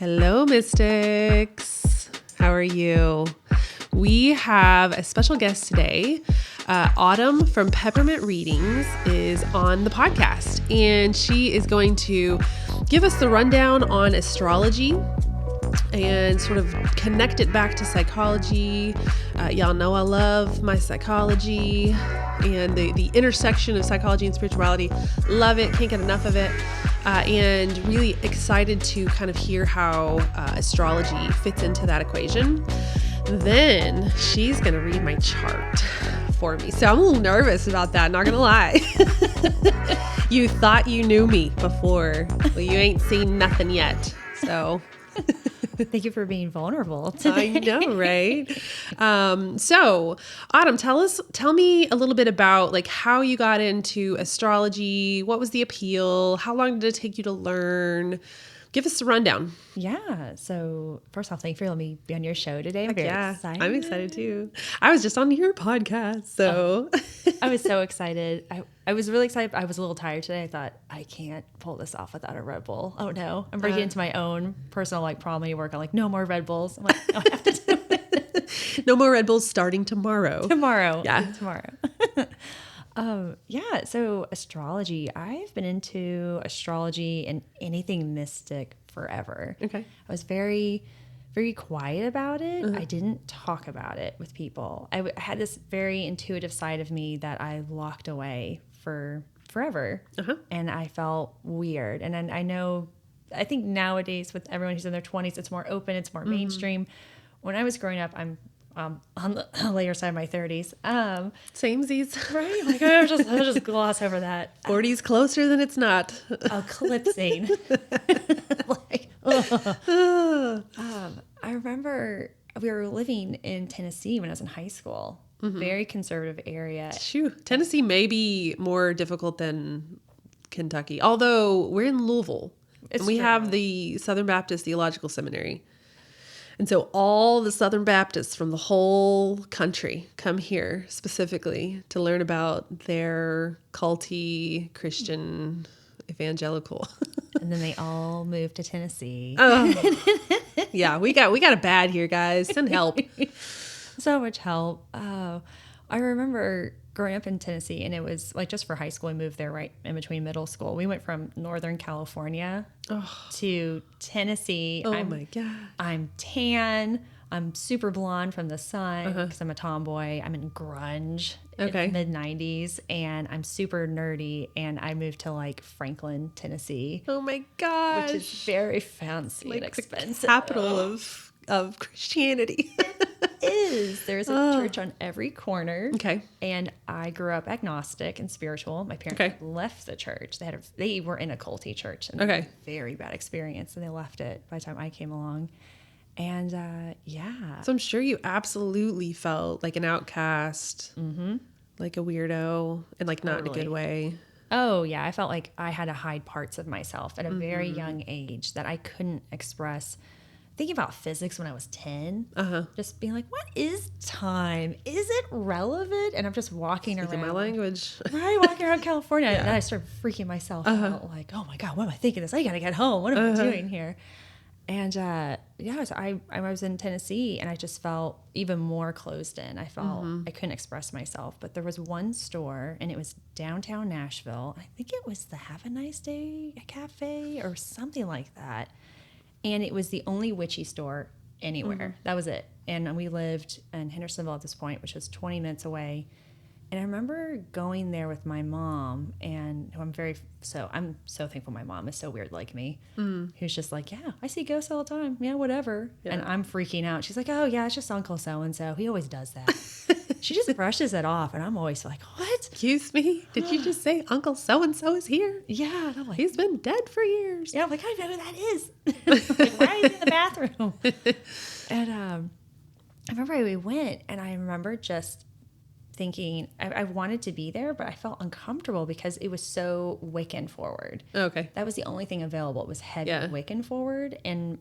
Hello, Mystics. How are you? We have a special guest today. Autumn from Peppermint Readings is on the podcast, and she is going to give us the rundown on astrology and sort of connect it back to psychology. Y'all know I love my psychology and the intersection of psychology and spirituality. Love it. Can't get enough of it. And really excited to kind of hear how astrology fits into that equation. Then she's going to read my chart for me. So I'm a little nervous about that, not going to lie. You thought you knew me before. Well, you ain't seen nothing yet. So... Thank you for being vulnerable today. I know, right? So Autumn, tell me a little bit about like how you got into astrology. What was the appeal? How long did it take you to learn? Give us a rundown. Yeah. So first off, thank you for letting me be on your show today. I'm very excited. I'm excited too. I was just on your podcast, so. I was so excited. I was really excited. I was a little tired today. I thought, I can't pull this off without a Red Bull. Oh no. I'm breaking into my own personal problem work. I'm like, no more Red Bulls. I'm like, no, I have to do it. No more Red Bulls starting tomorrow. Yeah. Tomorrow. So astrology. I've been into astrology and anything mystic forever. Okay. I was very, very quiet about it. I didn't talk about it with people. I had this very intuitive side of me that I locked away for forever. And I felt weird. And then I think nowadays with everyone who's in their 20s, it's more open, it's more mainstream. When I was growing up, I'm on the later side of my 30s. Samesies. Right? Like, I'll just gloss over that. 40's closer than it's not. Eclipsing. I remember we were living in Tennessee when I was in high school. Very conservative area. Tennessee may be more difficult than Kentucky, although we're in Louisville. And we have the Southern Baptist Theological Seminary. And so all the Southern Baptists from the whole country come here specifically to learn about their culty Christian evangelical. And then they all moved to Tennessee. Yeah, we got it bad here, guys. Send help. So much help. I remember growing up in Tennessee, and it was like just for high school, we moved there right in between middle school. We went from Northern California to Tennessee. Oh my God. I'm tan. I'm super blonde from the sun because I'm a tomboy. I'm in grunge in the mid-90s, and I'm super nerdy, and I moved to like Franklin, Tennessee. Oh my gosh. Which is very fancy and expensive. The capital of Christianity. There's a church on every corner. Okay. And I grew up agnostic and spiritual. My parents left the church. They were in a culty church. And a very bad experience. And they left it by the time I came along. And So I'm sure you absolutely felt like an outcast, like a weirdo, and like not in a good way. Oh yeah. I felt like I had to hide parts of myself at a very young age that I couldn't express. Thinking about physics when I was 10, just being like, what is time? Is it relevant? And I'm just walking around. my language. Right, walking around California. And then I started freaking myself out, like, oh my God, what am I thinking this? I got to get home. What am I doing here? And so I was in Tennessee, and I just felt even more closed in. I felt I couldn't express myself. But there was one store, and it was downtown Nashville. I think it was the Have a Nice Day Cafe or something like that. And it was the only witchy store anywhere. That was it. And we lived in Hendersonville at this point, which was 20 minutes away. And I remember going there with my mom, and who I'm so thankful my mom is so weird like me, who's just like, yeah, I see ghosts all the time. Yeah, whatever. Yeah. And I'm freaking out. She's like, oh, yeah, it's just Uncle so-and-so. He always does that. She just brushes it off, and I'm always like, what? Excuse me? Did you just say Uncle so-and-so is here? Yeah. And I'm like, he's been dead for years. Yeah, I'm like, I know who that is. Like, why is he in the bathroom? And I remember we went, and I remember just thinking I wanted to be there, but I felt uncomfortable because it was so Wiccan forward. Okay. That was the only thing available. It was heavy Wiccan forward. And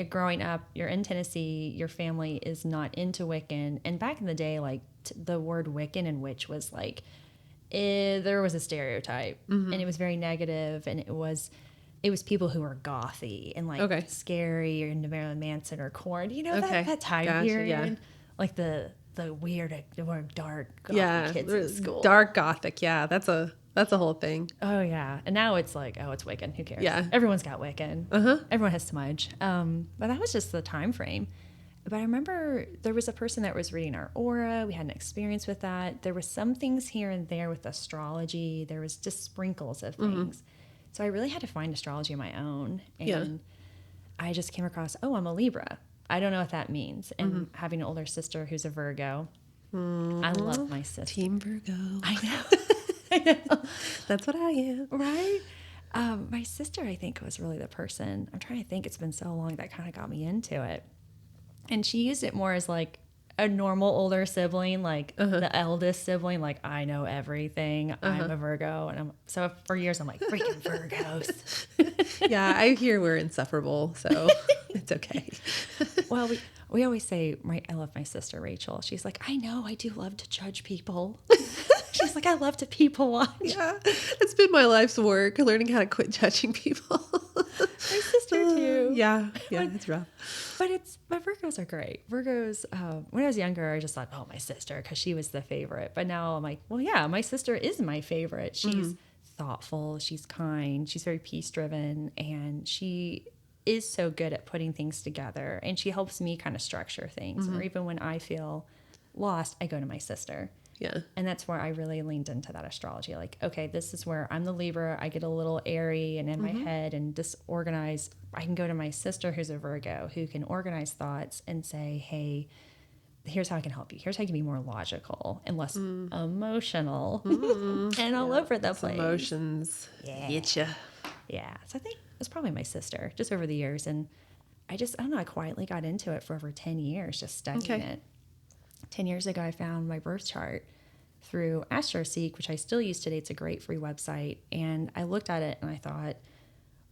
growing up, you're in Tennessee, your family is not into Wiccan. And back in the day, like the word Wiccan and witch was like, there was a stereotype, and it was very negative, and it was it was people who were gothy and like scary or into Marilyn Manson or Korn. You know, that time period, like the weird, more dark gothic kids in school. Dark gothic, that's a whole thing. Oh yeah, and now it's like, oh, it's Wiccan. Who cares? Yeah, everyone's got Wiccan. Everyone has smudge. But that was just the time frame. But I remember there was a person that was reading our aura. We had an experience with that. There were some things here and there with astrology. There was just sprinkles of things. So I really had to find astrology on my own. And I just came across, I'm a Libra. I don't know what that means. And having an older sister who's a Virgo, I love my sister. Team Virgo. I know. That's what I am. Right? My sister, I think, was really the person. I'm trying to think. It's been so long that kind of got me into it. And she used it more as like a normal older sibling, like the eldest sibling, like I know everything. I'm a Virgo. And so for years I'm like, freaking Virgos. Yeah, I hear we're insufferable, so it's okay. Well, we always say, I love my sister Rachel. She's like, I know, I do love to judge people. She's like, I love to people watch. Yeah, it's been my life's work, learning how to quit judging people. My sister too. Yeah, it's rough. But Virgos are great. Virgos, when I was younger, I just thought, my sister, because she was the favorite. But now I'm like, well, yeah, my sister is my favorite. She's thoughtful, she's kind, she's very peace-driven, and she is so good at putting things together. And she helps me kind of structure things. Or even when I feel lost, I go to my sister. Yeah. And that's where I really leaned into that astrology. Like, okay, this is where I'm the Libra. I get a little airy and in my head and disorganized. I can go to my sister who's a Virgo who can organize thoughts and say, hey, here's how I can help you. Here's how you can be more logical and less emotional and all over the place. Emotions. Get ya. Yeah. So I think it was probably my sister just over the years. And I don't know, I quietly got into it for over 10 years, just studying it. 10 years ago, I found my birth chart through Astrology, which I still use today. It's a great free website. And I looked at it and I thought,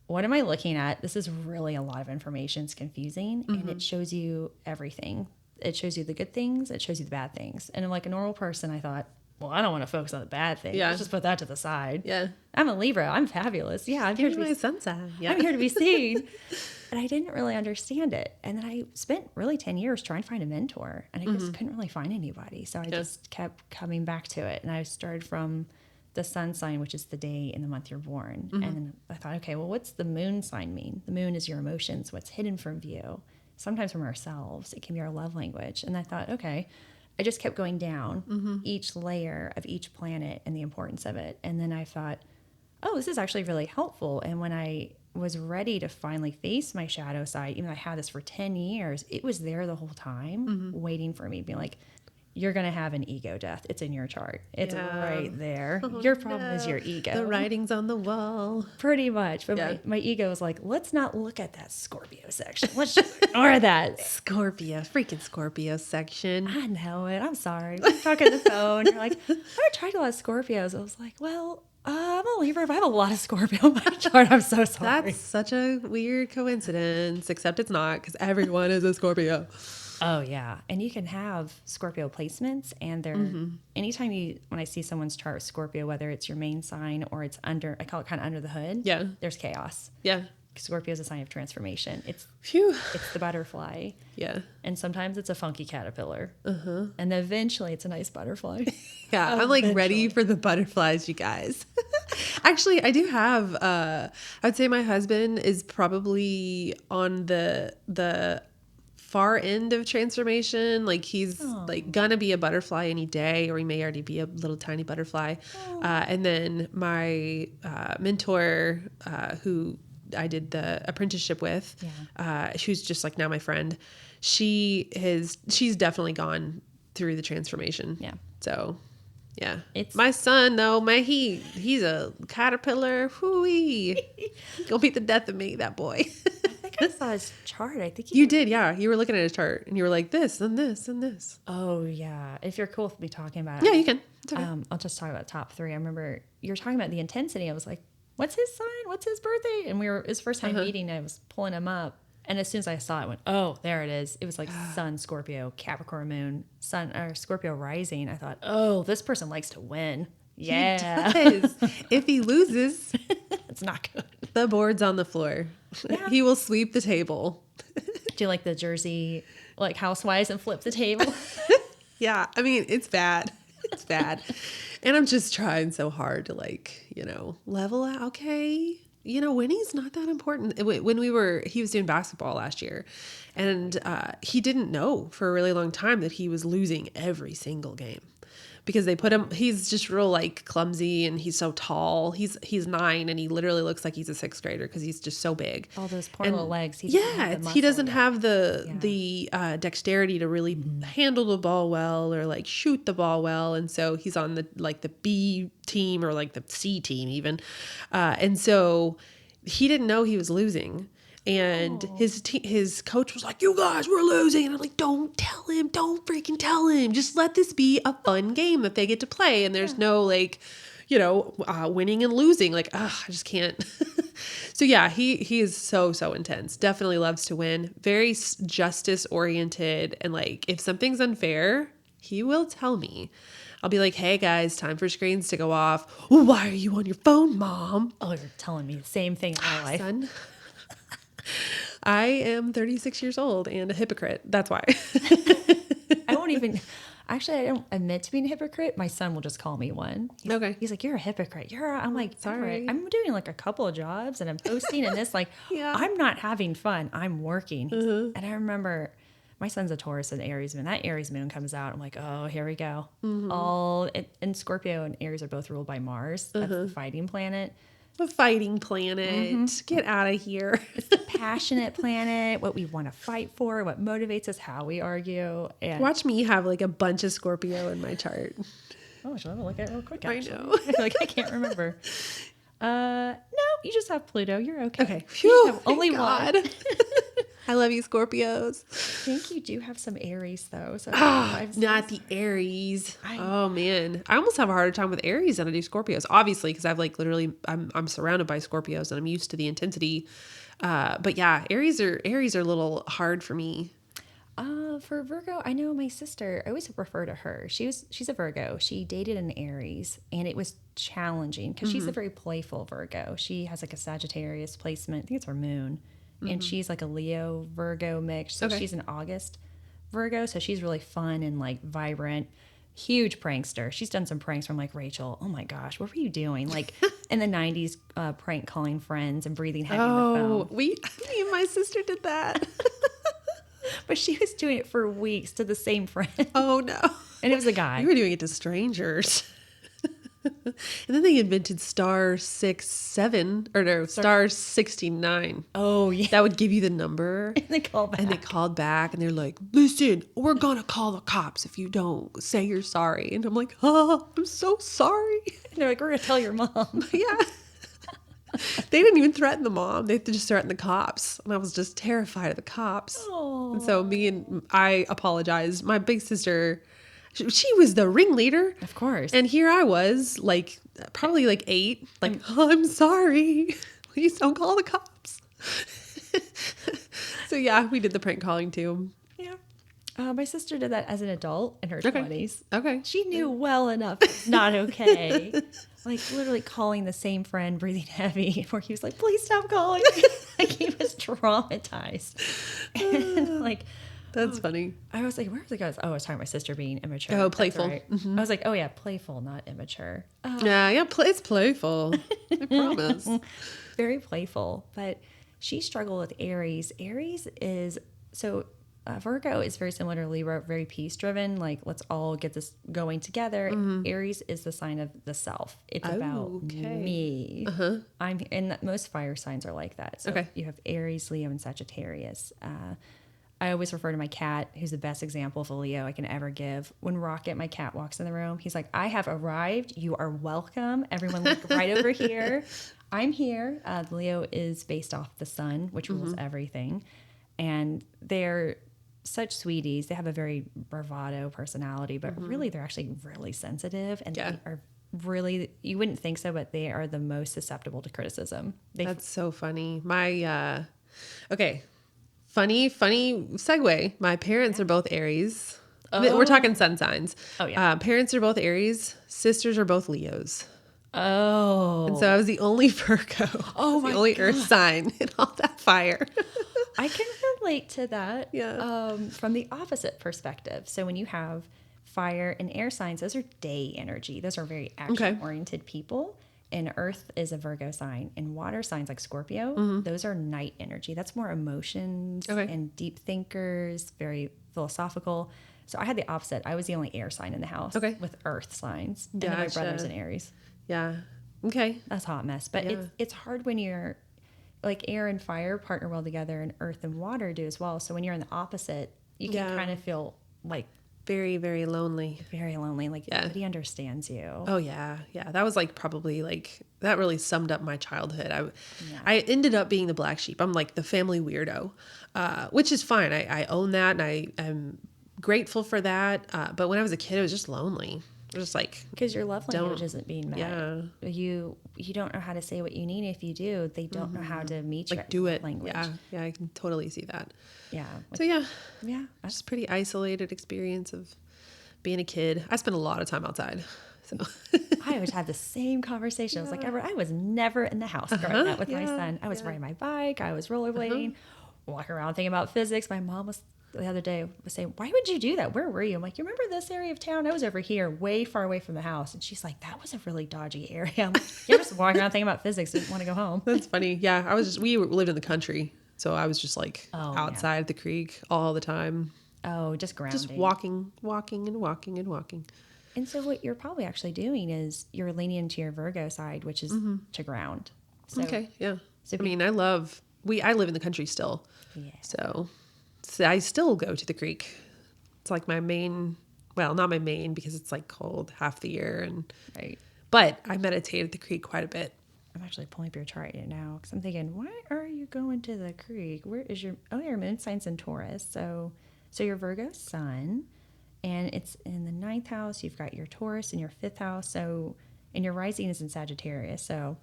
what am I looking at? This is really a lot of information. It's confusing. And it shows you everything. It shows you the good things. It shows you the bad things. And like a normal person, I thought, well, I don't want to focus on the bad things. Let's just put that to the side. Yeah. I'm a Libra. I'm fabulous. Yeah. I'm here to be sun sign. Yeah. I'm here to be seen. And I didn't really understand it. And then I spent really 10 years trying to find a mentor. And I just couldn't really find anybody. So I just kept coming back to it. And I started from the sun sign, which is the day and the month you're born. And then I thought, okay, well, what's the moon sign mean? The moon is your emotions, what's hidden from view. Sometimes from ourselves. It can be our love language. And I thought, okay, I just kept going down each layer of each planet and the importance of it. And then I thought, oh, this is actually really helpful. And when I was ready to finally face my shadow side, even though I had this for 10 years, it was there the whole time waiting for me to be like, you're going to have an ego death. It's in your chart. It's right there. Your problem is your ego. The writing's on the wall. Pretty much. But my ego was like, let's not look at that Scorpio section. Let's just ignore that. Freaking Scorpio section. I know it. I'm sorry. We're talking on the phone. You're like, I've attracted a lot of Scorpios. I was like, well, I'm a Libra, but I have a lot of Scorpio in my chart. I'm so sorry. That's such a weird coincidence, except it's not, because everyone is a Scorpio. Oh, yeah. And you can have Scorpio placements, and they're anytime when I see someone's chart with Scorpio, whether it's your main sign or it's I call it kind of under the hood. Yeah. There's chaos. Yeah. Scorpio is a sign of transformation. It's the butterfly. Yeah. And sometimes it's a funky caterpillar. And eventually it's a nice butterfly. Yeah. I'm like ready for the butterflies, you guys. Actually, I do have, I would say my husband is probably on the far end of transformation. Like he's like gonna be a butterfly any day, or he may already be a little tiny butterfly. And then my mentor, who I did the apprenticeship with, who's just like now my friend, she's definitely gone through the transformation. Yeah. So yeah. It's my son though, he's a caterpillar. Hooey. Gonna beat the death of me, that boy. I saw his chart. I think you did. Yeah. You were looking at his chart and you were like this and this and this. Oh yeah. If you're cool with me talking about it. Yeah, you can. It's okay. I'll just talk about top 3. I remember you were talking about the intensity. I was like, what's his sign? What's his birthday? And his first time meeting, I was pulling him up. And as soon as I saw it, I went, oh, there it is. It was like Sun, Scorpio, Capricorn Moon, Sun, or Scorpio rising. I thought, oh, this person likes to win. Yeah. He does. If he loses, it's not good. the board's on the floor. Yeah. He will sweep the table. Do like the Jersey, like housewives and flip the table. Yeah. I mean, it's bad. It's bad. And I'm just trying so hard to like, level out. Okay. Winning's not that important. He was doing basketball last year, and he didn't know for a really long time that he was losing every single game because they put him, he's just real like clumsy and he's so tall. He's 9 and he literally looks like he's a 6th grader because he's just so big. All those poor little legs. He doesn't have the dexterity to really handle the ball well or like shoot the ball well. And so he's on the B team or like the C team even. And so he didn't know he was losing. And his coach was like, "You guys, we're losing." And I'm like, "Don't tell him. Don't freaking tell him. Just let this be a fun game that they get to play. And there's no like, winning and losing. Like, I just can't." So yeah, he is so intense. Definitely loves to win. Very justice oriented. And like, if something's unfair, he will tell me. I'll be like, "Hey guys, time for screens to go off." "Well, why are you on your phone, Mom?" Oh, you're telling me the same thing in my life. Son. I am 36 years old and a hypocrite. That's why. I don't admit to being a hypocrite. My son will just call me one. He's like, "You're a hypocrite. I'm like, sorry. I'm doing like a couple of jobs and I'm posting and this like, I'm not having fun. I'm working." And I remember my son's a Taurus and Aries moon. That Aries moon comes out. I'm like, oh, here we go. And Scorpio and Aries are both ruled by Mars. That's the fighting planet. The fighting planet. Get out of here. It's the passionate planet, what we want to fight for, what motivates us, how we argue. And watch me have like a bunch of Scorpio in my chart. Oh, should I look at it real quick? Actually? I know. I feel like I can't remember. No, you just have Pluto. You're okay. Okay. Phew, only God. one. I love you, Scorpios. I think you do have some Aries, though. So not the Aries. Oh, man. I almost have a harder time with Aries than I do Scorpios, obviously, because I've like literally, I'm surrounded by Scorpios and I'm used to the intensity. But yeah, Aries are a little hard for me. For Virgo, I know my sister, I always refer to her. She's a Virgo. She dated an Aries, and it was challenging because she's a very playful Virgo. She has like a Sagittarius placement. I think it's her moon. And she's like a Leo Virgo mix. So she's an August Virgo. So she's really fun and like vibrant, huge prankster. She's done some pranks from like, "Rachel, oh my gosh, what were you doing?" Like in the 90s, prank calling friends and breathing heavy in the phone. Me and my sister did that. But she was doing it for weeks to the same friend. Oh no. And it was a guy. You were doing it to strangers. And then they invented star 69. Oh, yeah. That would give you the number. And they called back. And they're like, "Listen, we're going to call the cops if you don't say you're sorry." And I'm like, "Oh, I'm so sorry." And they're like, "We're going to tell your mom." Yeah. They didn't even threaten the mom. They just threatened the cops. And I was just terrified of the cops. Oh. And so I apologized. My big sister, she was the ringleader. Of course. And here I was, like, probably like 8. Like, "Oh, I'm sorry. Please don't call the cops." So yeah, we did the prank calling too. Yeah. My sister did that as an adult in her 20s. Okay. She knew well enough it's not okay. Like literally calling the same friend, breathing heavy, where he was like, "Please stop calling." Like he was traumatized. And like, that's funny. I was like, where was it going? Oh, I was talking about my sister being immature. Oh, playful. Right. I was like, oh yeah, playful, not immature. Yeah, it's playful. I promise. Very playful. But she struggled with Aries. Aries is, Virgo is very similar to Libra, very peace-driven. Like, let's all get this going together. Aries is the sign of the self. It's about me. And most fire signs are like that. So you have Aries, Leo, and Sagittarius. I always refer to my cat, who's the best example of a Leo I can ever give. When Rocket, my cat, walks in the room, he's like, "I have arrived. You are welcome. Everyone look right over here. I'm here." Leo is based off the sun, which rules everything. And they're such sweeties. They have a very bravado personality, but really they're actually really sensitive, and they are really, you wouldn't think so, but they are the most susceptible to criticism. That's so funny. My, funny segue. My parents are both Aries. Oh. We're talking sun signs. Oh yeah. Parents are both Aries. Sisters are both Leos. Oh. And so I was the only Virgo. Oh my the only God. earth sign in all that fire. I can relate to that. Yeah. From the opposite perspective. So when you have fire and air signs, those are day energy. Those are very action-oriented people. And earth is a Virgo sign. And water signs like Scorpio, those are night energy. That's more emotions and deep thinkers, very philosophical. So I had the opposite. I was the only air sign in the house with earth signs. And then my brother's in Aries. Yeah. Okay. That's a hot mess. But it's hard when you're like air and fire partner well together, and earth and water do as well. So when you're in the opposite, you can kind of feel like very, very lonely. Very lonely. Like nobody understands you. Oh yeah. Yeah. That was like probably like that really summed up my childhood. I ended up being the black sheep. I'm like the family weirdo, which is fine. I own that, and I'm grateful for that. But when I was a kid, it was just lonely. Just like because your love language isn't being met. Yeah. You don't know how to say what you need. If you do, they don't know how to meet like your do it. language. Yeah, I can totally see that. Yeah. So yeah, that's just pretty isolated experience of being a kid. I spent a lot of time outside. So I always had the same conversation. I was like, I was never in the house growing up with my son. I was riding my bike. I was rollerblading, walking around thinking about physics. My mom was the other day was saying, "Why would you do that? Where were you?" I'm like, "You remember this area of town? I was over here, way far away from the house." And she's like, "That was a really dodgy area." I'm like, "You're just walking around thinking about physics. Didn't want to go home." That's funny. Yeah, we lived in the country, so I was just like outside at the creek all the time. Oh, just grounding. Just walking. And so what you're probably actually doing is you're leaning into your Virgo side, which is to ground. So, okay, yeah. So I mean, I live in the country still. Yeah. So I still go to the creek. It's like my main, well, not my main because it's like cold half the year. But I meditate at the creek quite a bit. I'm actually pulling up your chart right now because I'm thinking, why are you going to the creek? Where is your moon sign's in Taurus. So your Virgo sun, and it's in the 9th house. You've got your Taurus in your 5th house. So, and your rising is in Sagittarius. So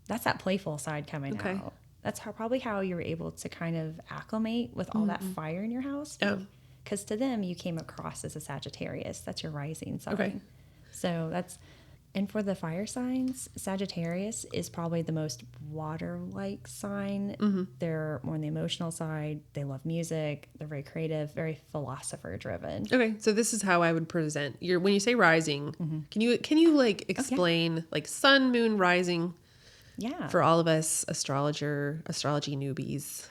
that's that playful side coming out. That's probably how you were able to kind of acclimate with all that fire in your house. Because to them, you came across as a Sagittarius. That's your rising sign. Okay. So and for the fire signs, Sagittarius is probably the most water-like sign. They're more on the emotional side. They love music. They're very creative, very philosopher-driven. Okay, so this is how I would present when you say rising. Can you like explain like sun, moon, rising? Yeah. For all of us astrology newbies.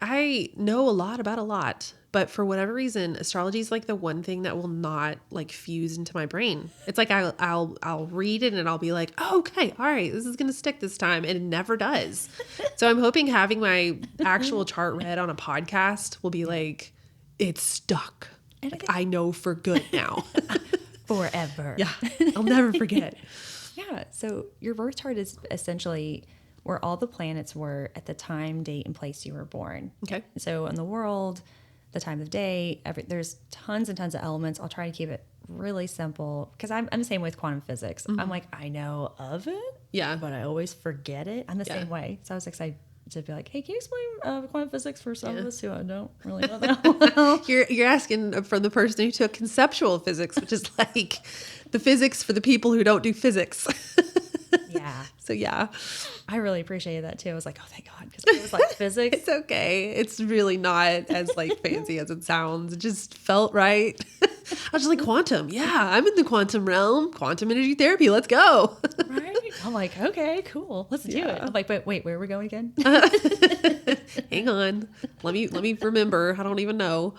I know a lot about a lot, but for whatever reason, astrology is like the one thing that will not like fuse into my brain. It's like I'll read it and I'll be like, oh, okay, all right, this is going to stick this time. And it never does. So I'm hoping having my actual chart read on a podcast will be like, it's stuck. Like, I know for good now. Forever. Yeah. I'll never forget. Yeah. So your birth chart is essentially where all the planets were at the time, date, and place you were born. Okay. So in the world, the time of day, there's tons and tons of elements. I'll try to keep it really simple because I'm the same way with quantum physics. I'm like, I know of it, but I always forget it. I'm the same way. So I was excited to be like, hey, can you explain quantum physics for some of us who I don't really know that well? You're asking from the person who took conceptual physics, which is like the physics for the people who don't do physics. Yeah. So yeah. I really appreciated that too. I was like, oh, thank God. Because it was like physics. It's okay. It's really not as like fancy as it sounds. It just felt right. I was just like, quantum. Yeah, I'm in the quantum realm. Quantum energy therapy. Let's go. Right? I'm like, okay, cool. Let's do it. I'm like, but wait, where are we going again? Hang on. Let me remember. I don't even know.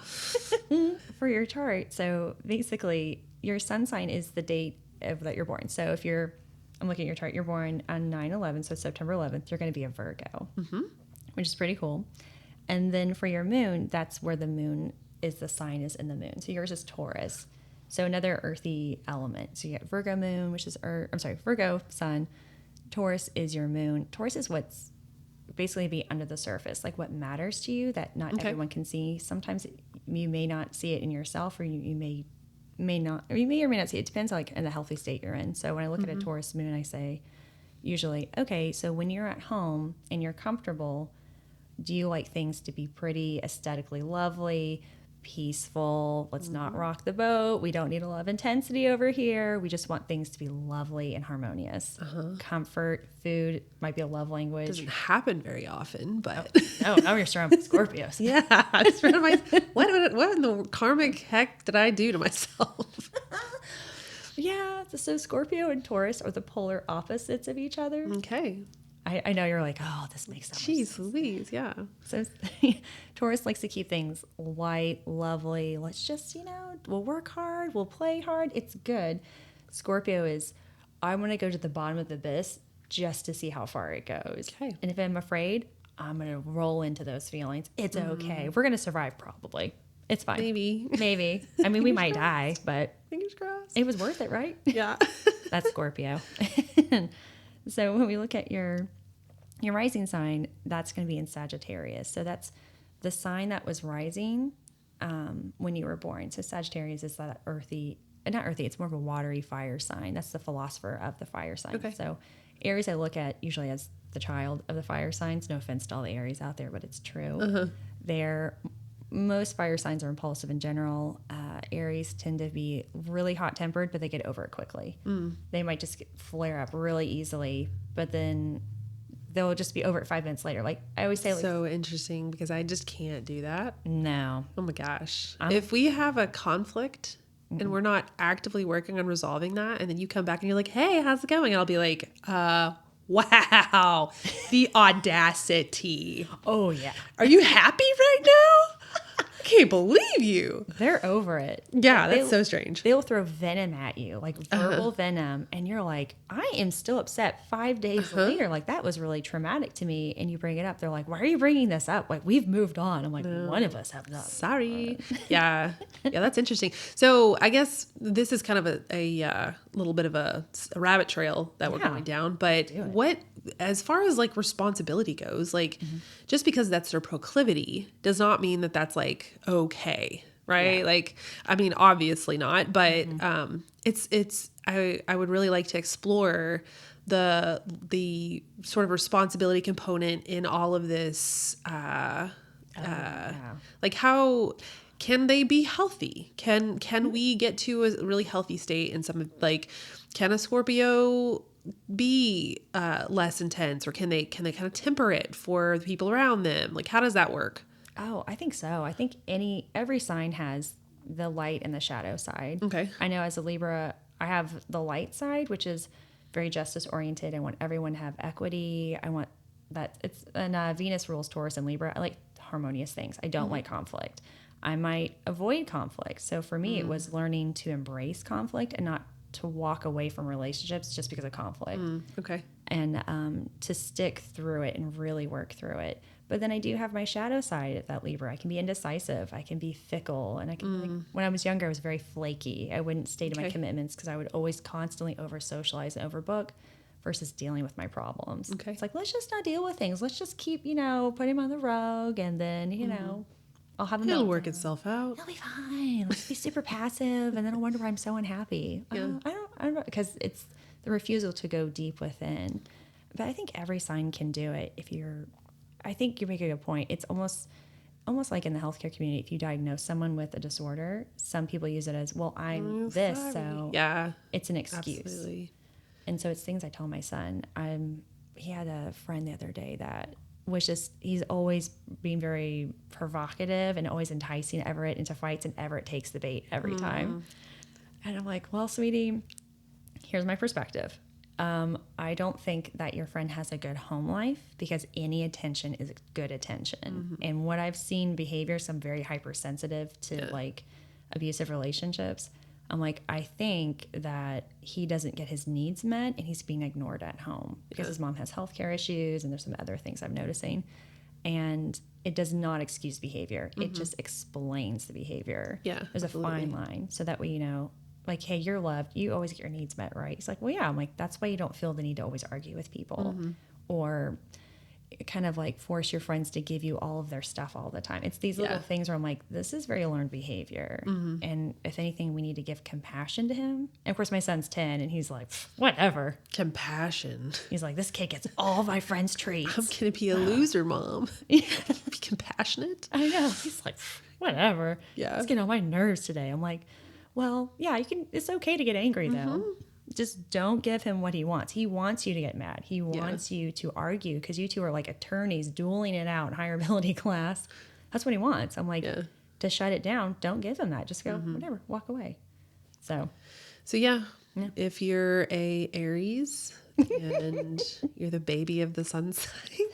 For your chart. So basically, your sun sign is the date that you're born. So if I'm looking at your chart, you're born on 9/11, so September 11th, you're going to be a Virgo, which is pretty cool. And then for your moon, that's where the moon is, the sign is in the moon. So yours is Taurus. So another earthy element. So you get Virgo moon, which is Virgo sun. Taurus is your moon. Taurus is what's basically be under the surface, like what matters to you that not everyone can see. Sometimes you may not see it in yourself, or you may or may not see it. It depends like in the healthy state you're in. So when I look at a Taurus moon, I say usually, okay, so when you're at home and you're comfortable, do you like things to be pretty, aesthetically lovely, peaceful. Let's not rock the boat. We don't need a lot of intensity over here. We just want things to be lovely and harmonious. Comfort, food might be a love language. Doesn't happen very often, but Oh, now you're surrounded with Scorpios. yeah, I just read what in the karmic heck did I do to myself? Yeah, so Scorpio and Taurus are the polar opposites of each other. Okay. I know you're like, oh, this makes sense. Jeez Louise, yeah. So Taurus likes to keep things light, lovely. Let's just, we'll work hard, we'll play hard. It's good. Scorpio is, I want to go to the bottom of the abyss just to see how far it goes. Okay. And if I'm afraid, I'm going to roll into those feelings. It's okay. We're going to survive probably. It's fine. Maybe. I mean, we might die, but fingers crossed. It was worth it, right? Yeah. That's Scorpio. So when we look at your rising sign, that's going to be in Sagittarius. So that's the sign that was rising when you were born. So Sagittarius is that not earthy, it's more of a watery fire sign. That's the philosopher of the fire sign. Okay. So Aries I look at usually as the child of the fire signs. No offense to all the Aries out there, but it's true. Most fire signs are impulsive in general. Aries tend to be really hot-tempered, but they get over it quickly. They might just flare up really easily, but then they'll just be over it 5 minutes later. Like I always say, so interesting because I just can't do that. No. Oh my gosh. If we have a conflict and we're not actively working on resolving that, and then you come back and you're like, hey, how's it going? And I'll be like, wow, the audacity. Oh, yeah. Are you happy right now? I can't believe you. They're over it. Yeah, that's so strange. They'll throw venom at you, like verbal venom, and you're like, I am still upset 5 days later. Like, that was really traumatic to me. And you bring it up. They're like, why are you bringing this up? Like, we've moved on. I'm like, one of us have not. Sorry. Yeah, that's interesting. So I guess this is kind of a little bit of a rabbit trail that we're going down. But as far as like responsibility goes, like just because that's their proclivity does not mean that that's like okay, right? Yeah. Like, I mean, obviously not, but I would really like to explore the sort of responsibility component in all of this. Like, how can they be healthy? Can we get to a really healthy state in some, like, can a Scorpio be less intense, or can they kind of temper it for the people around them? Like, how does that work? Oh, I think so. I think every sign has the light and the shadow side. Okay. I know as a Libra, I have the light side, which is very justice oriented. I want everyone to have equity. I want that it's, and Venus rules Taurus and Libra. I like harmonious things. I don't like conflict. I might avoid conflict. So for me, it was learning to embrace conflict and not to walk away from relationships just because of conflict. Okay. And to stick through it and really work through it. But then I do have my shadow side at that Libra. I can be indecisive. I can be fickle. And I can be like, when I was younger, I was very flaky. I wouldn't stay to my commitments because I would always constantly over-socialize and overbook versus dealing with my problems. Okay. It's like, let's just not deal with things. Let's just keep, putting them on the rug, and then, I'll have them. It'll work itself out. It'll be fine. Let's be super passive, and then I'll wonder why I'm so unhappy. Yeah. I don't know, because it's the refusal to go deep within. But I think every sign can do it I think you make a good point. It's almost like in the healthcare community, if you diagnose someone with a disorder, some people use it as, well, I'm this, so it's an excuse. Absolutely. And so it's things I tell my son. He had a friend the other day that was just, he's always being very provocative and always enticing Everett into fights, and Everett takes the bait every time. And I'm like, well, sweetie, here's my perspective. I don't think that your friend has a good home life, because any attention is good attention. And what I've seen behaviors, I'm very hypersensitive to like abusive relationships. I'm like, I think that he doesn't get his needs met and he's being ignored at home because his mom has healthcare issues, and there's some other things I'm noticing. And it does not excuse behavior. It just explains the behavior. Yeah, there's absolutely a fine line. So that way, like, hey, you're loved. You always get your needs met, right? He's like, well, yeah. I'm like, that's why you don't feel the need to always argue with people. Or kind of like force your friends to give you all of their stuff all the time. It's these little things where I'm like, this is very learned behavior. And if anything, we need to give compassion to him. And of course, my son's 10 and he's like, whatever. Compassion. He's like, this kid gets all my friends' treats. I'm going to be a loser, Mom. Be compassionate. I know. He's like, whatever. Yeah. It's getting on my nerves today. I'm like, well, yeah, it's okay to get angry though. Just don't give him what he wants. He wants you to get mad. He wants you to argue because you two are like attorneys dueling it out in higher ability class. That's what he wants. I'm like, to shut it down, don't give him that. Just go, whatever, walk away. So yeah, if you're a Aries and you're the baby of the sun sign,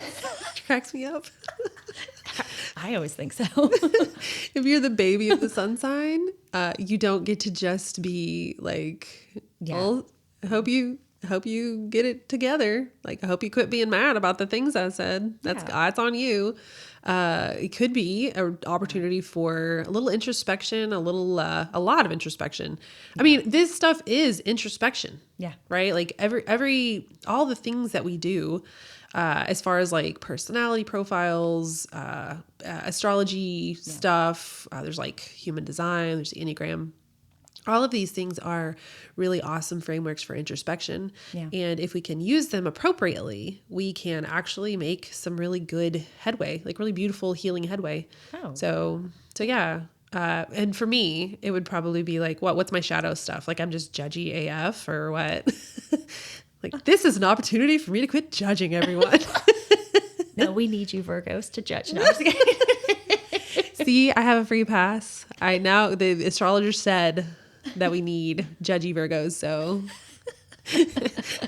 cracks me up. I always think so. If you're the baby of the sun sign, you don't get to just be like, well, I hope you get it together. Like, I hope you quit being mad about the things I said. That's on you. It could be an opportunity for a little introspection, a lot of introspection. I mean, this stuff is introspection. Yeah. Right. Like all the things that we do, as far as like personality profiles, astrology stuff, there's like human design, there's the Enneagram. All of these things are really awesome frameworks for introspection. Yeah. And if we can use them appropriately, we can actually make some really good headway, like really beautiful healing headway. Oh. So yeah. And for me, it would probably be like, what's my shadow stuff? Like, I'm just judgy AF or what? Like, this is an opportunity for me to quit judging everyone. No, we need you Virgos to judge. No, I'm just kidding. See, I have a free pass. The astrologer said that we need judgy Virgos, so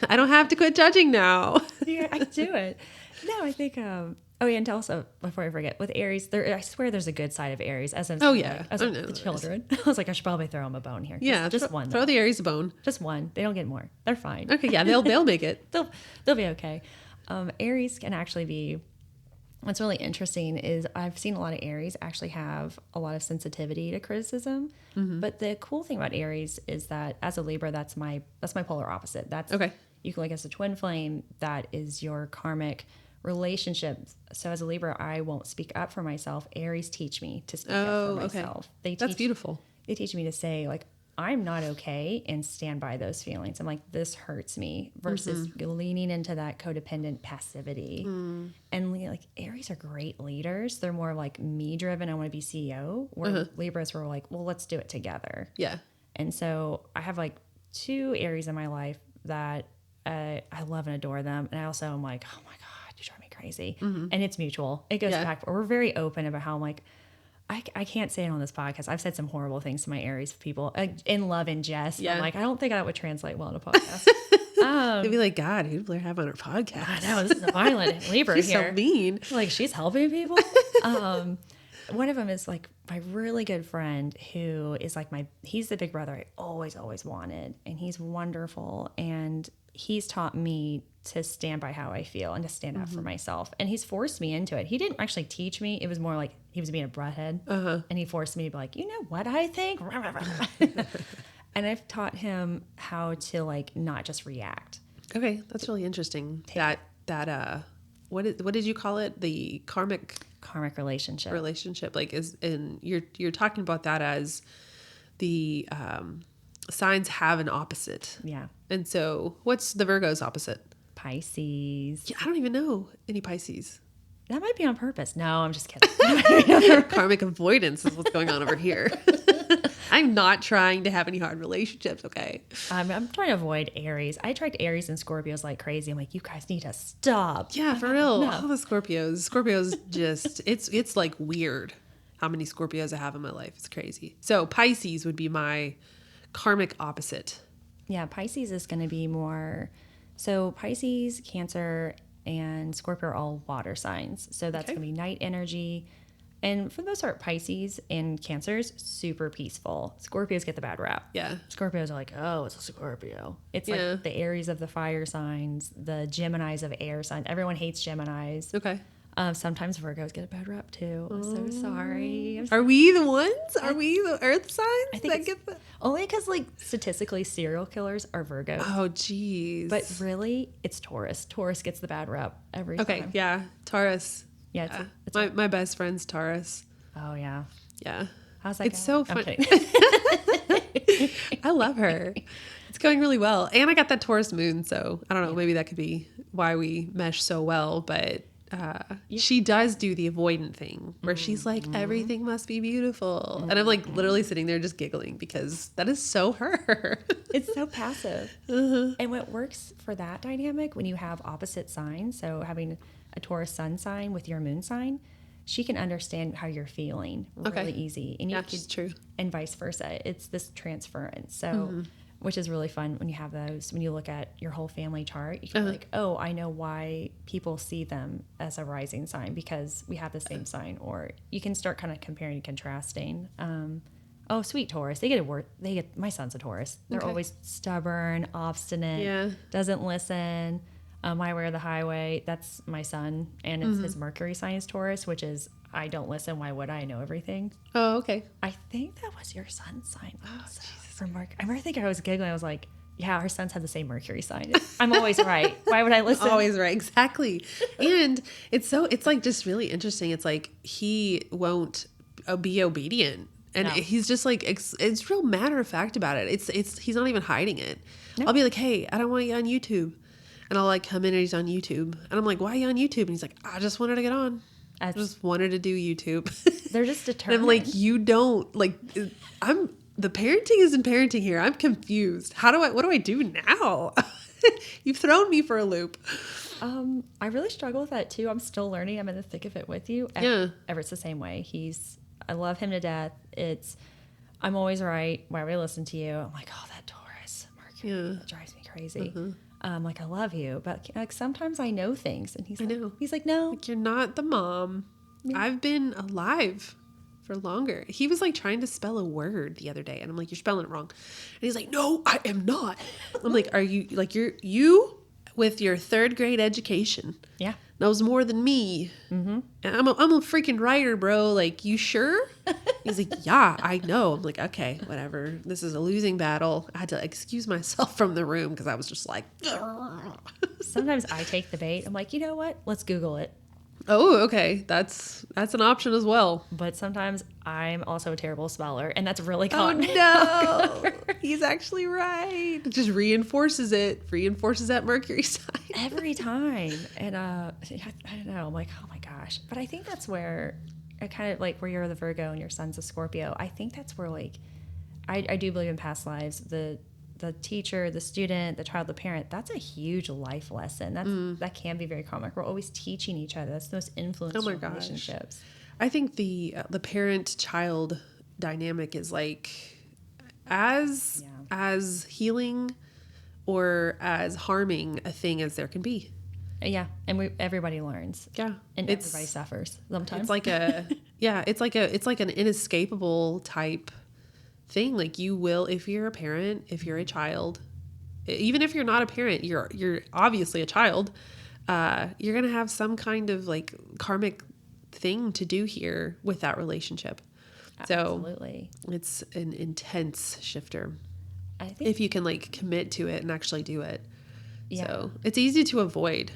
I don't have to quit judging now. Yeah, I do it. No, I think, and also, before I forget, with Aries, I swear there's a good side of Aries, as in the children. I was like, I should probably throw them a bone here. Just one. Throw the Aries a bone. Just one. They don't get more. They're fine. Okay, yeah, they'll make it. They'll be okay. Aries can actually be, what's really interesting is I've seen a lot of Aries actually have a lot of sensitivity to criticism. Mm-hmm. But the cool thing about Aries is that as a Libra, that's my polar opposite. That's okay. You can look as a twin flame. That is your karmic relationship. So as a Libra, I won't speak up for myself. Aries teach me to speak up for myself. That's beautiful. They teach me to say, like, I'm not okay, and stand by those feelings. I'm like, this hurts me, versus leaning into that codependent passivity. And like, Aries are great leaders. They're more like me driven. I want to be CEO. Where Libras were like, well, let's do it together. Yeah. And so I have like 2 Aries in my life that I love and adore them. And I also am like, oh my God, you drive me crazy. And it's mutual. It goes back. We're very open about how I'm like, I can't say it on this podcast. I've said some horrible things to my Aries people in love and jest. Yeah. I'm like, I don't think that would translate well in a podcast. They'd be like, God, who'd Blaire have on her podcast? I know, this is a violent Libra she's here. So mean. Like, she's helping people. One of them is like my really good friend who is like he's the big brother I always wanted. And he's wonderful. And he's taught me to stand by how I feel and to stand up for myself. And he's forced me into it. He didn't actually teach me. It was more like he was being a butthead. And he forced me to be like, you know what I think? And I've taught him how to like not just react. Okay, that's really interesting. What did you call it? The karmic relationship. Like, you're talking about that as the signs have an opposite. Yeah. And so what's the Virgo's opposite? Pisces. Yeah, I don't even know any Pisces. That might be on purpose. No, I'm just kidding. Karmic avoidance is what's going on over here. I'm not trying to have any hard relationships, okay? I'm trying to avoid Aries. I attract Aries and Scorpios like crazy. I'm like, you guys need to stop. Yeah, for real. No. All the Scorpios just, it's like weird how many Scorpios I have in my life. It's crazy. So Pisces would be my karmic opposite. Yeah, Pisces is going to be more... So Pisces, Cancer, and Scorpio are all water signs. So that's going to be night energy. And for the most part, Pisces and Cancers, super peaceful. Scorpios get the bad rap. Yeah. Scorpios are like, oh, it's a Scorpio. It's like the Aries of the fire signs, the Geminis of air signs. Everyone hates Geminis. Okay. Sometimes Virgos get a bad rep too. I'm so sorry. Are we the ones? Are we the earth signs I think that get the... only because like statistically serial killers are Virgos. Oh, geez. But really, it's Taurus. Taurus gets the bad rep every time. Okay, yeah. Taurus. Yeah. It's my best friend's Taurus. Oh, yeah. Yeah. How's that It's going? so fun. I love her. It's going really well. And I got that Taurus moon, so I don't know, maybe that could be why we mesh so well, but she does do the avoidant thing where she's like, everything must be beautiful. And I'm like literally sitting there just giggling because that is so her. It's so passive. And what works for that dynamic when you have opposite signs, so having a Taurus sun sign with your moon sign, she can understand how you're feeling really easy. And That's true. And vice versa. It's this transference. So, which is really fun when you have those. When you look at your whole family chart, you can be like, oh, I know why people see them as a rising sign because we have the same sign. Or you can start kind of comparing and contrasting. Oh, sweet Taurus. My son's a Taurus. They're always stubborn, obstinate, doesn't listen. My way or the highway. That's my son. And it's his Mercury sign is Taurus, which is I don't listen. Why would I know everything? Oh, okay. I think that was your son's sign. Oh, Jesus. For Mercury. I remember thinking I was giggling. I was like, yeah, our sons have the same Mercury sign. I'm always right. Why would I listen? Always right. Exactly. And it's like just really interesting. It's like he won't be obedient. And he's just like, it's real matter of fact about it. He's not even hiding it. No. I'll be like, hey, I don't want you on YouTube. And I'll like come in and he's on YouTube. And I'm like, why are you on YouTube? And he's like, I just wanted to get on. I just wanted to do YouTube. They're just determined. And I'm like, you don't like, the parenting isn't parenting here. I'm confused. What do I do now? You've thrown me for a loop. I really struggle with that too. I'm still learning. I'm in the thick of it with you. Everett's the same way. I love him to death. I'm always right. Why would I listen to you? I'm like, oh, that Taurus Mercury that drives me crazy. Like, I love you, but like sometimes I know things, and he's like, no, like, you're not the mom. Yeah. I've been alive for longer. He was like trying to spell a word the other day, and I'm like, you're spelling it wrong. And he's like, no, I am not. I'm like, are you like you with your 3rd grade education? Yeah, knows more than me. And I'm a freaking writer, bro. Like, you sure? He's like, yeah, I know. I'm like, okay, whatever. This is a losing battle. I had to excuse myself from the room because I was just like, sometimes I take the bait. I'm like, you know what? Let's Google it. Oh, okay. That's an option as well. But sometimes I'm also a terrible speller, and that's really common. Oh, no. He's actually right. It just reinforces that Mercury sign. Every time. And I don't know. I'm like, oh my gosh. But I think that's where I kind of like where you're the Virgo and your son's a Scorpio. I think that's where like I do believe in past lives. The teacher, the student, the child, the parent, that's a huge life lesson. That can be very common. We're always teaching each other. That's the most influential relationships. I think the parent-child dynamic is like as healing or as harming a thing as there can be. Yeah, and everybody learns. Yeah, and everybody suffers sometimes. It's like it's like an inescapable type thing. Like, you will, if you're a parent, if you're a child, even if you're not a parent, you're obviously a child, you're gonna have some kind of like karmic thing to do here with that relationship. Absolutely. So it's an intense shifter, I think, if you can like commit to it and actually do it. Yeah. So it's easy to avoid.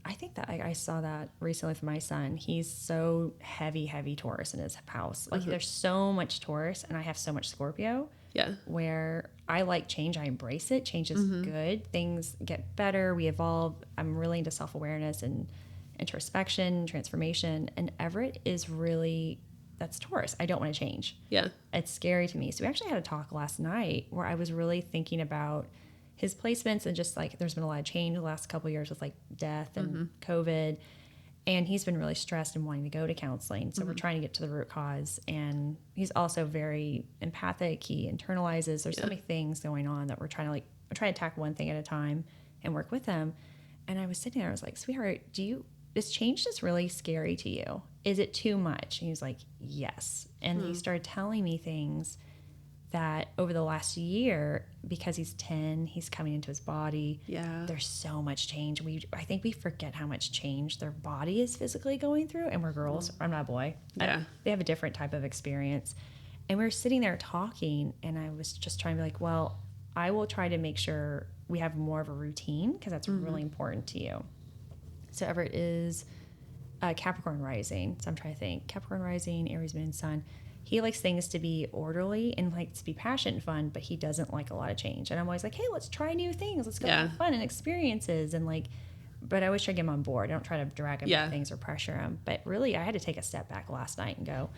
I think that I saw that recently with my son. He's so heavy Taurus in his house. Like, there's so much Taurus, and I have so much Scorpio. Yeah. Where I like change. I embrace it. Change is good. Things get better. We evolve. I'm really into self-awareness and introspection, transformation. And Everett is really, that's Taurus. I don't want to change. Yeah. It's scary to me. So we actually had a talk last night where I was really thinking about his placements and just like there's been a lot of change the last couple of years with like death and COVID, and he's been really stressed and wanting to go to counseling. So we're trying to get to the root cause, and he's also very empathic. He internalizes. There's so many things going on that we're trying to tackle one thing at a time and work with him. And I was sitting there, I was like, sweetheart, is change just really scary to you? Is it too much? And he was like, yes. And he started telling me things that over the last year, because he's 10, he's coming into his body. Yeah. There's so much change. I think we forget how much change their body is physically going through. And we're girls. I'm not a boy. Yeah. They have a different type of experience. And we were sitting there talking, and I was just trying to be like, well, I will try to make sure we have more of a routine because that's really important to you. So Everett is Capricorn rising. So I'm trying to think. Capricorn rising, Aries moon, sun. He likes things to be orderly and likes to be passionate and fun, but he doesn't like a lot of change. And I'm always like, hey, let's try new things. Let's go have fun and experiences. And like, but I always try to get him on board. I don't try to drag him into things or pressure him. But really, I had to take a step back last night and go,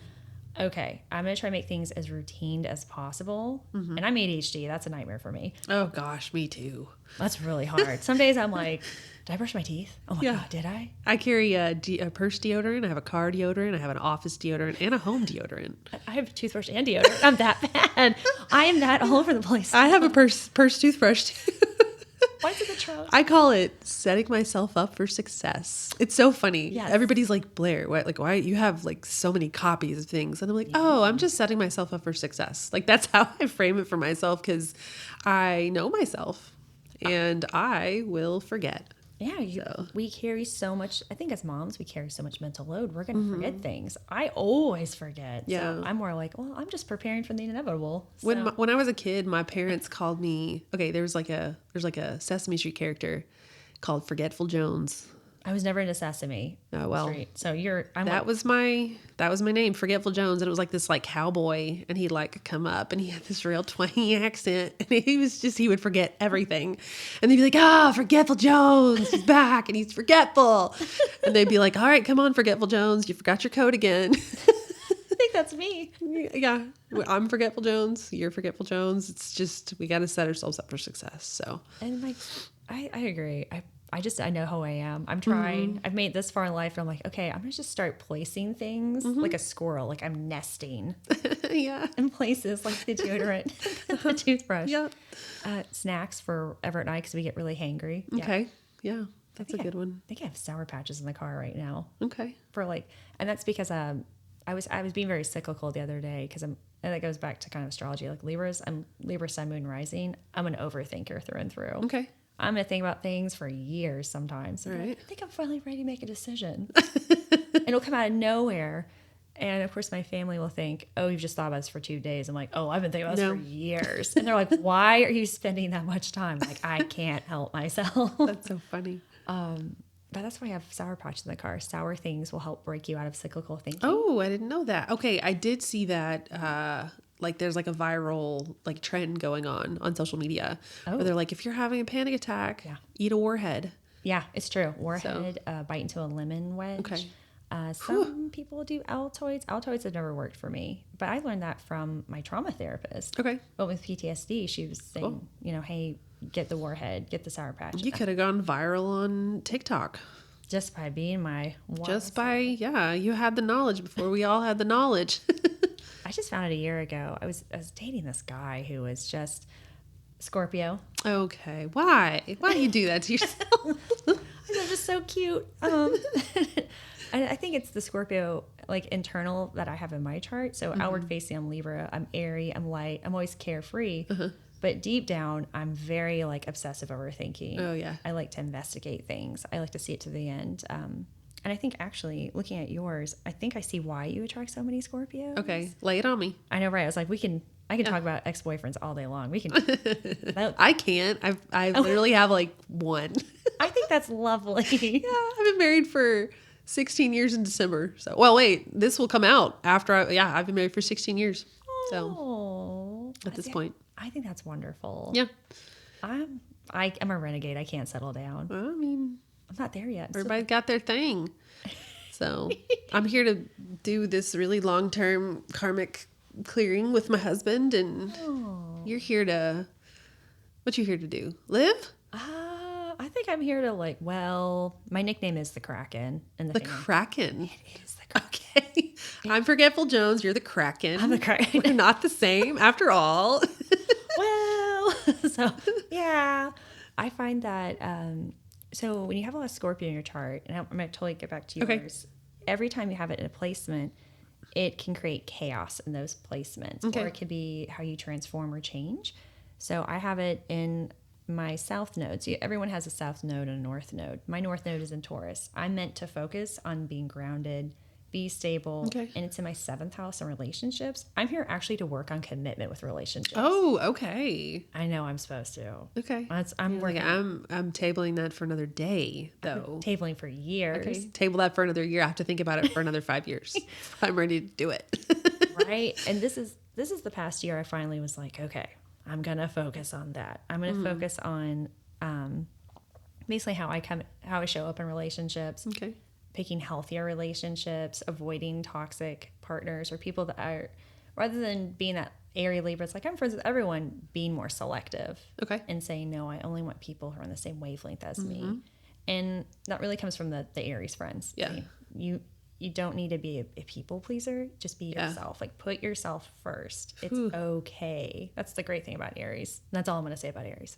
okay, I'm going to try to make things as routine as possible. And I'm ADHD. That's a nightmare for me. Oh, gosh, me too. That's really hard. Some days I'm like, did I brush my teeth? Oh my God, did I? I carry a purse deodorant. I have a car deodorant. I have an office deodorant and a home deodorant. I have a toothbrush and deodorant. I'm that bad. I am that all over the place. I have a purse toothbrush too. Why is it the trunk? I call it setting myself up for success. It's so funny. Yes. Everybody's like, Blaire, what? Like, why you have like so many copies of things? And I'm like, oh, I'm just setting myself up for success. Like that's how I frame it for myself because I know myself and I will forget. Yeah, we carry so much. I think as moms, we carry so much mental load. We're going to forget things. I always forget. Yeah. So I'm more like, well, I'm just preparing for the inevitable. So. When I was a kid, my parents called me. Okay, there's like a Sesame Street character called Forgetful Jones. I was never into Sesame Street. So that was my name, Forgetful Jones, and it was like this like cowboy, and he'd like come up, and he had this real twangy accent, and he would forget everything, and they'd be like, Forgetful Jones, he's back, and he's forgetful, and they'd be like, all right, come on, Forgetful Jones, you forgot your code again. I think that's me. Yeah, I'm Forgetful Jones, you're Forgetful Jones. It's just we got to set ourselves up for success. So, and like, I agree. I know who I am. I'm trying. I've made it this far in life. And I'm like, okay, I'm going to just start placing things like a squirrel. Like I'm nesting in places like the deodorant, the toothbrush. Yeah. Snacks for Everett and I because we get really hangry. Okay. Yeah. That's a good one. I think I have Sour Patches in the car right now. Okay. And that's because I was being very cyclical the other day because and that goes back to kind of astrology. Like I'm Libra, Sun, Moon, Rising. I'm an overthinker through and through. Okay. I'm going to think about things for years sometimes. Right. Like, I think I'm finally ready to make a decision. And it'll come out of nowhere. And of course, my family will think, oh, you've just thought about this for 2 days. I'm like, oh, I've been thinking about this for years. And they're like, why are you spending that much time? Like, I can't help myself. That's so funny. But that's why I have Sour Patch in the car. Sour things will help break you out of cyclical thinking. Oh, I didn't know that. Okay, I did see that. Like there's like a viral like trend going on social media where they're like, if you're having a panic attack, eat a warhead. Yeah, it's true. Warhead, bite into a lemon wedge. Okay. Some people do Altoids. Altoids have never worked for me, but I learned that from my trauma therapist. Okay. But with PTSD, she was saying, hey, get the warhead, get the Sour Patch. You could have gone viral on TikTok. Just by being you had the knowledge before we all had the knowledge. I just found it a year ago. I was dating this guy who was just Scorpio. Okay. Why do you do that to yourself? They're just so cute. I think it's the Scorpio like internal that I have in my chart. So outward facing, I'm Libra, I'm airy, I'm light, I'm always carefree. But deep down, I'm very like obsessive overthinking. Oh yeah. I like to investigate things. I like to see it to the end. And I think actually looking at yours, I think I see why you attract so many Scorpios. Okay, lay it on me. I know, right? I was like, I can talk about ex-boyfriends all day long. We can. I can't. I literally have like one. I think that's lovely. Yeah, I've been married for 16 years in December. So, well, wait, this will come out after I've been married for 16 years. So, at this point. I think that's wonderful. Yeah. I'm a renegade. I can't settle down. Well, I mean, I'm not there yet. Everybody's got their thing. So I'm here to do this really long-term karmic clearing with my husband, and you're here to, what you here to do? Live? I think I'm here to my nickname is the Kraken. The Kraken? It is the Kraken. Okay. I'm Forgetful Jones. You're the Kraken. I'm the Kraken. We're not the same after all. Well, so yeah, I find that, so when you have a lot of Scorpio in your chart, and I'm going to totally get back to yours, every time you have it in a placement, it can create chaos in those placements. Okay. Or it could be how you transform or change. So I have it in my south node. So everyone has a south node and a north node. My north node is in Taurus. I'm meant to focus on being grounded, be stable, Okay. and it's in my 7th house in relationships. I'm here actually to work on commitment with relationships. Oh, okay. I know I'm supposed to. Okay. I'm working. I'm tabling that for another day, though. Tabling for years. Okay. Table that for another year. I have to think about it for another 5 years. I'm ready to do it. Right? And this is the past year I finally was like, okay, I'm gonna focus on that. I'm gonna focus on basically how I show up in relationships. Okay. Picking healthier relationships, avoiding toxic partners or people that are, rather than being that Aries Libra, it's like I'm friends with everyone, being more selective. Okay. And saying, no, I only want people who are on the same wavelength as me. And that really comes from the Aries friends. Yeah. You don't need to be a people pleaser. Just be yourself. Like, put yourself first. It's okay. That's the great thing about Aries. And that's all I'm going to say about Aries.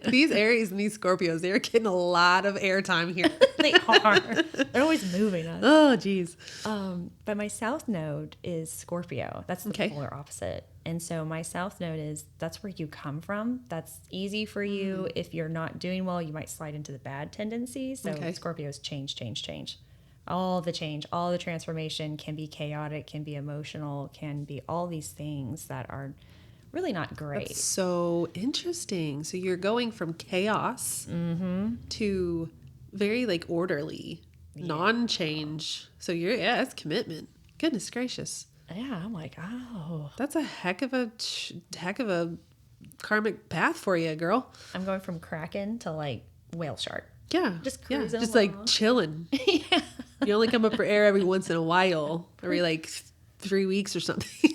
These Aries and these Scorpios, they're getting a lot of airtime here. They are. They're always moving us. Oh, geez. But my south node is Scorpio. That's the polar opposite. And so my south node that's where you come from. That's easy for you. If you're not doing well, you might slide into the bad tendencies. So Scorpios change. All the change, all the transformation can be chaotic, can be emotional, can be all these things that are really not great. That's so interesting. So you're going from chaos to very like orderly, non-change. So it's commitment. Goodness gracious. Yeah, I'm like, oh, that's a heck of a karmic path for you, girl. I'm going from Kraken to like whale shark. Yeah. Just cruising just along. like chilling. Yeah. You only come up for air every once in a while, every like 3 weeks or something.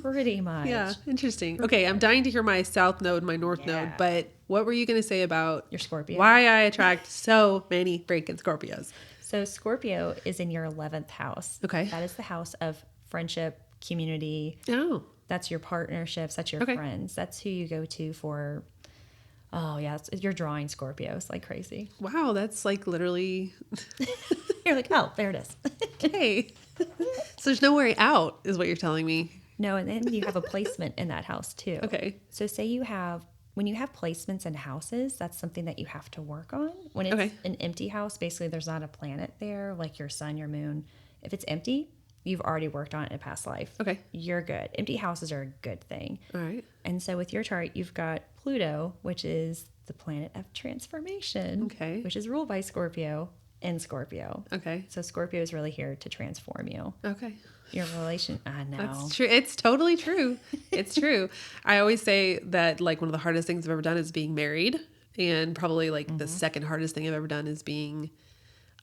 Pretty much. Yeah. Interesting. Okay. I'm dying to hear my south node, my north node, but what were you going to say about your Scorpio? Why I attract so many freaking Scorpios. So Scorpio is in your 11th house. Okay. That is the house of friendship, community. Oh. That's your partnerships. That's your friends. That's who you go to for. Oh, yeah. You're drawing Scorpios like crazy. Wow. That's like literally. You're like, oh, there it is. Okay. So there's no way out is what you're telling me. No. And then you have a placement in that house too. Okay. So say when you have placements in houses, that's something that you have to work on. When it's an empty house, basically there's not a planet there, like your sun, your moon. If it's empty, you've already worked on it in a past life. Okay. You're good. Empty houses are a good thing. All right. And so with your chart, you've got Pluto, which is the planet of transformation. Okay. Which is ruled by Scorpio and Scorpio. Okay. So Scorpio is really here to transform you. Okay. Your relation. I know. That's true. It's totally true. It's true. I always say that like one of the hardest things I've ever done is being married. And probably like the second hardest thing I've ever done is being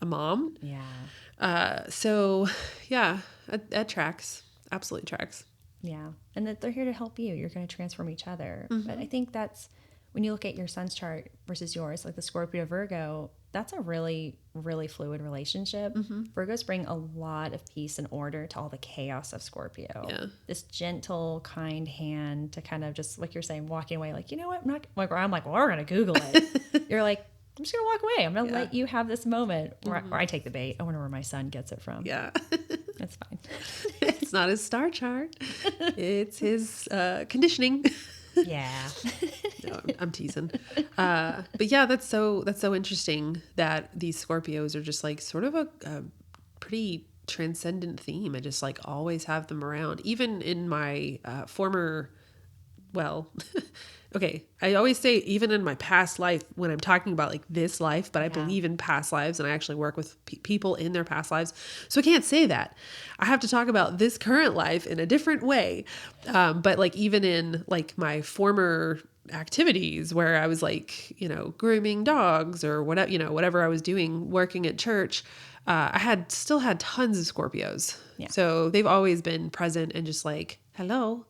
a mom. Yeah. So yeah, that tracks. Absolutely tracks. Yeah. And that they're here to help you. You're going to transform each other. But I think that's when you look at your sun's chart versus yours, like the Scorpio Virgo, that's a really, really fluid relationship. Virgos bring a lot of peace and order to all the chaos of Scorpio. Yeah. This gentle, kind hand to kind of just, like you're saying, walking away, like, you know what? I'm like, well, we're going to Google it. You're like, I'm just going to walk away. I'm going to let you have this moment where I take the bait. I wonder where my son gets it from. Yeah. That's fine. It's not his star chart. It's his conditioning. Yeah. No, I'm teasing. But yeah, that's so interesting that these Scorpios are just like sort of a pretty transcendent theme. I just like always have them around. Even in my former, okay, I always say even in my past life when I'm talking about like this life, but I believe in past lives and I actually work with people in their past lives. So I can't say that. I have to talk about this current life in a different way. But like even in like my former activities where I was like, grooming dogs or whatever, whatever I was doing, working at church, I still had tons of Scorpios. Yeah. So they've always been present and just like, hello,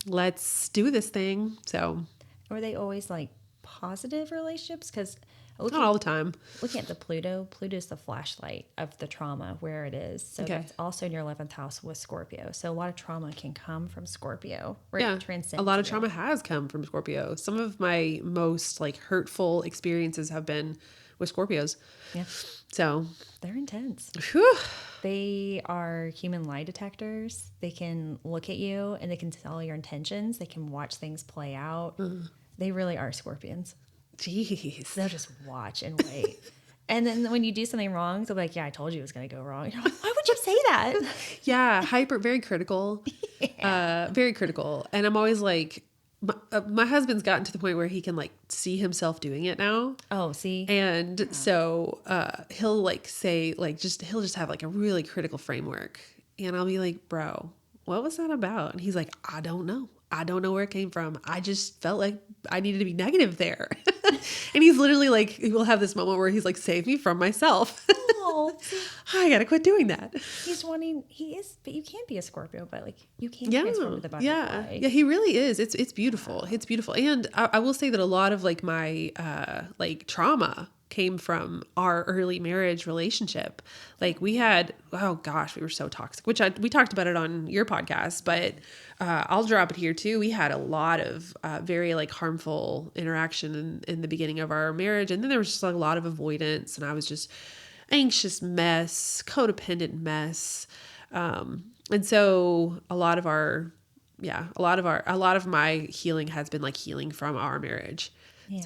let's do this thing. So were they always like positive relationships? Because not all the time. Looking at the Pluto is the flashlight of the trauma where it is. So that's also in your 11th house with Scorpio. So a lot of trauma can come from Scorpio. Yeah, a lot of trauma has come from Scorpio. Some of my most like hurtful experiences have been with Scorpios. Yeah. So They're intense. whew. They are human lie detectors. They can look at you and they can tell your intentions. They can watch things play out. They really are scorpions. Jeez. They'll just watch and wait. And then when you do something wrong, they'll be like, yeah, I told you it was going to go wrong. You're like, why would you say that? Yeah. Very critical. Very critical. And I'm always like, my husband's gotten to the point where he can like see himself doing it now. Oh, see? And so he'll like say like he'll just have like a really critical framework. And I'll be like, bro, what was that about? And he's like, I don't know. I don't know where it came from. I just felt like I needed to be negative there. And he's literally like, he will have this moment where he's like, save me from myself. Oh, I got to quit doing that. But you can't be a Scorpio, but like you can transform with the butterfly. Yeah, he really is. It's beautiful. It's beautiful. And I will say that a lot of like my like trauma came from our early marriage relationship. Like we had, oh gosh, we were so toxic, which we talked about it on your podcast, but I'll drop it here too. We had a lot of very like harmful interaction in the beginning of our marriage. And then there was just like a lot of avoidance, and I was just anxious mess, codependent mess. And so a lot of my healing has been like healing from our marriage. Yeah.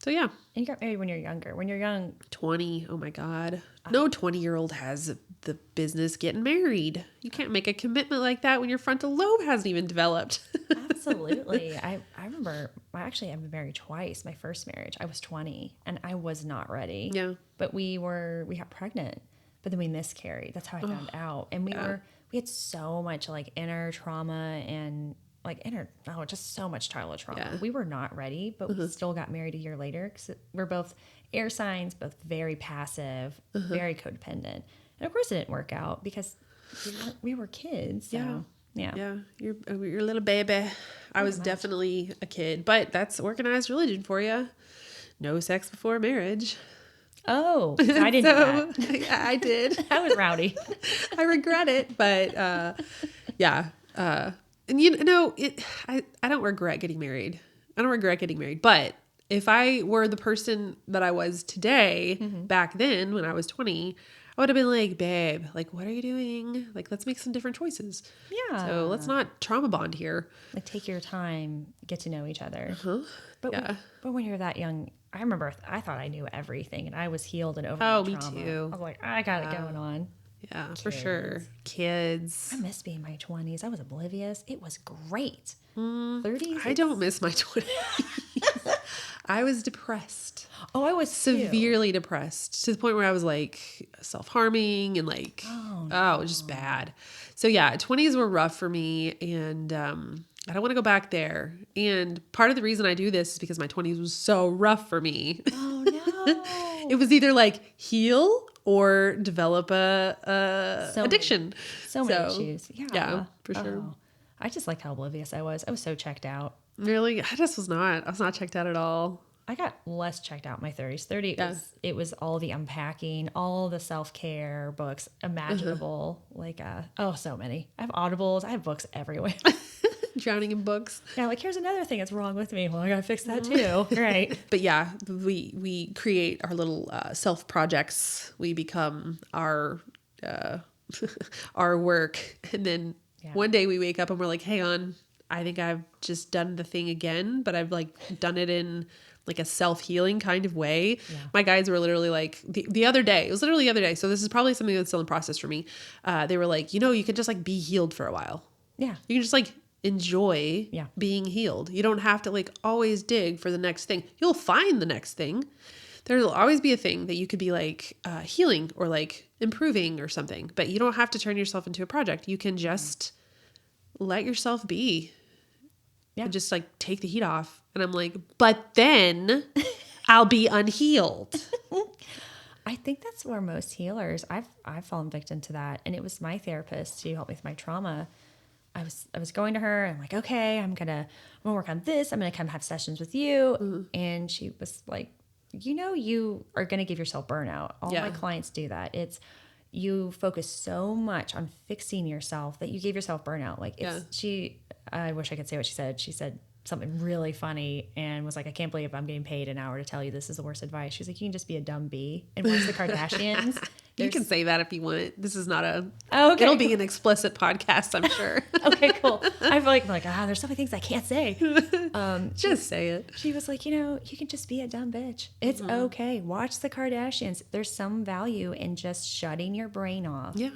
So yeah. And you got married when you're younger. When you're young. 20. Oh my God. No 20-year-old has the business getting married. You can't make a commitment like that when your frontal lobe hasn't even developed. Absolutely. I remember, I've been married twice. My first marriage, I was 20 and I was not ready. Yeah. But we got pregnant, but then we miscarried. That's how I found out. And we had so much like inner trauma and like just so much childhood trauma. Yeah. We were not ready, but we still got married a year later because we're both air signs, both very passive, very codependent. And of course it didn't work out because we were kids. So, yeah. You're a little baby. I was definitely a kid, but that's organized religion for you. No sex before marriage. Oh, I didn't do that. Yeah, I did. I was rowdy. I regret it, but yeah. And you know, I don't regret getting married. I don't regret getting married. But if I were the person that I was today, back then when I was 20, I would have been like, babe, like, what are you doing? Like, let's make some different choices. Yeah. So let's not trauma bond here. Like, take your time, get to know each other. But But when you're that young, I remember I thought I knew everything and I was healed and over Oh, the me trauma. too. I was like, I got it going on. Yeah, for sure. Kids. I miss being my 20s. I was oblivious. It was great. 30s. I don't miss my 20s. I was depressed. Oh, I was severely depressed to the point where I was like self-harming and like, it was just bad. So yeah, 20s were rough for me, and I don't want to go back there. And part of the reason I do this is because my 20s was so rough for me. Oh no. It was either like heal or develop a addiction. So many issues. Yeah, for sure. Oh. I just liked how oblivious I was. I was so checked out. Really? I was not checked out at all. I got less checked out in my 30s. 30, it was all the unpacking, all the self-care books imaginable. Like, so many. I have Audibles. I have books everywhere. Drowning in books. Yeah, like, here's another thing that's wrong with me. Well, I gotta fix that too. Right. But yeah, we create our little self projects. We become our our work, and then one day we wake up and we're like, "Hang on, I think I've just done the thing again, but I've like done it in like a self-healing kind of way." Yeah. My guides were literally like the other day. It was literally the other day. So this is probably something that's still in process for me. They were like, you could just like be healed for a while. Yeah. You can just like enjoy being healed. You don't have to like always dig for the next thing. You'll find the next thing. There'll always be a thing that you could be like healing or like improving or something, but you don't have to turn yourself into a project. You can just let yourself be and just like take the heat off. And I'm like, but then I'll be unhealed. I think that's where most healers, I've fallen victim to that. And it was my therapist who helped me with my trauma. I was going to her and I'm like, okay, I'm gonna work on this. I'm gonna come have sessions with you. Mm-hmm. And she was like, you are gonna give yourself burnout. All my clients do that. It's you focus so much on fixing yourself that you gave yourself burnout. Like I wish I could say what she said. She said, something really funny and was like, I can't believe I'm getting paid an hour to tell you this is the worst advice. She's like, you can just be a dumb bee and watch the Kardashians. You can say that if you want. This is not okay, it'll be an explicit podcast, I'm sure. Okay, cool. I feel like, there's so many things I can't say. Just say it. She was like, you can just be a dumb bitch. It's okay. Watch the Kardashians. There's some value in just shutting your brain off. Yeah.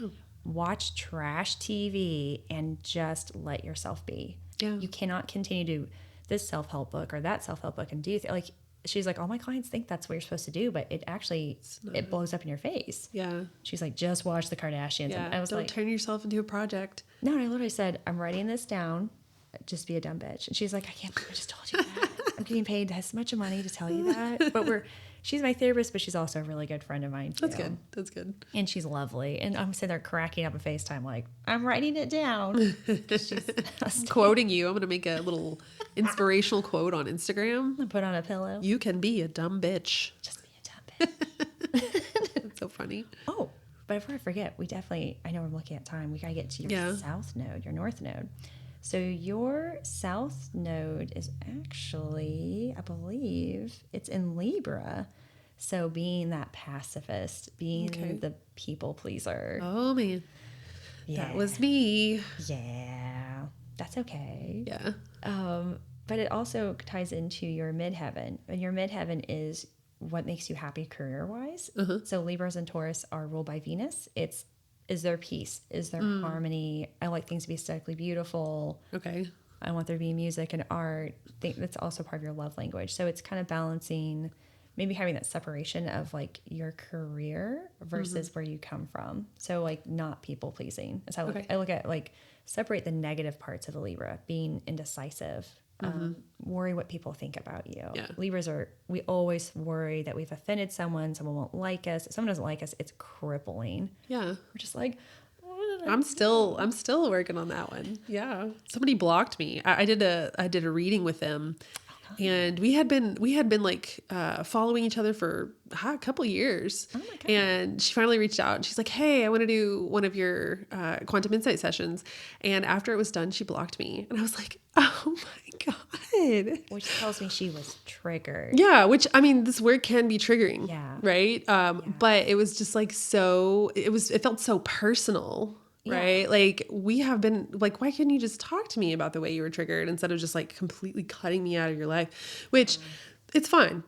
Watch trash TV and just let yourself be. Yeah. You cannot continue to do this self-help book or that self-help book and do like, she's like, all my clients think that's what you're supposed to do, but it actually, it blows up in your face. Yeah. She's like, just watch the Kardashians. Yeah. And I was Don't like, turn yourself into a project. no, and I literally said, I'm writing this down. Just be a dumb bitch. And she's like, I can't believe I just told you that. I'm getting paid this much money to tell you that. But she's my therapist, but she's also a really good friend of mine too. That's good. That's good. And she's lovely. And I'm sitting there cracking up a FaceTime like, I'm writing it down. I'm quoting you. I'm going to make a little inspirational quote on Instagram. I put on a pillow. You can be a dumb bitch. Just be a dumb bitch. That's so funny. Oh, but before I forget, I know we're looking at time. We got to get to your south node, your north node. So your south node is actually, I believe, it's in Libra. So being that pacifist, being the people pleaser. Oh, man. Yeah. That was me. Yeah. That's okay. Yeah. But it also ties into your midheaven. And your midheaven is what makes you happy career-wise. So Libras and Taurus are ruled by Venus. Is there peace? Is there harmony? I like things to be aesthetically beautiful. Okay. I want there to be music and art. I think that's also part of your love language. So it's kind of balancing, maybe having that separation of like your career versus where you come from. So like not people pleasing. So I look at like separate the negative parts of a Libra, being indecisive, worry what people think about you. Yeah. Libras we always worry that we've offended someone won't like us. If someone doesn't like us, it's crippling. Yeah. We're just like, I'm still working on that one. Yeah. Somebody blocked me. I did a reading with them. And we had been like following each other for a couple years. Oh my God. And she finally reached out and she's like, hey, I want to do one of your quantum insight sessions. And after it was done, she blocked me. And I was like, oh my God. Which tells me she was triggered. Yeah. Which, I mean, this word can be triggering. Yeah. Right. But it was just like it felt so personal. Right. Like we have been like, why couldn't you just talk to me about the way you were triggered instead of just like completely cutting me out of your life, which it's fine.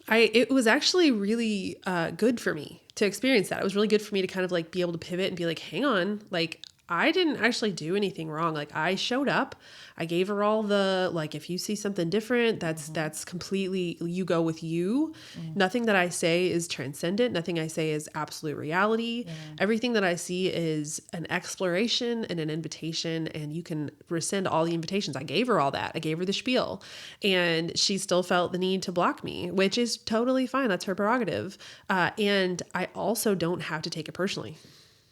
It was actually really good for me to experience that. It was really good for me to kind of like be able to pivot and be like, hang on, like I didn't actually do anything wrong. Like I showed up, I gave her all the, like, if you see something different, that's completely, you go with you. Nothing that I say is transcendent. Nothing I say is absolute reality. Yeah. Everything that I see is an exploration and an invitation, and you can rescind all the invitations. I gave her all that. I gave her the spiel, and she still felt the need to block me, which is totally fine. That's her prerogative. And I also don't have to take it personally.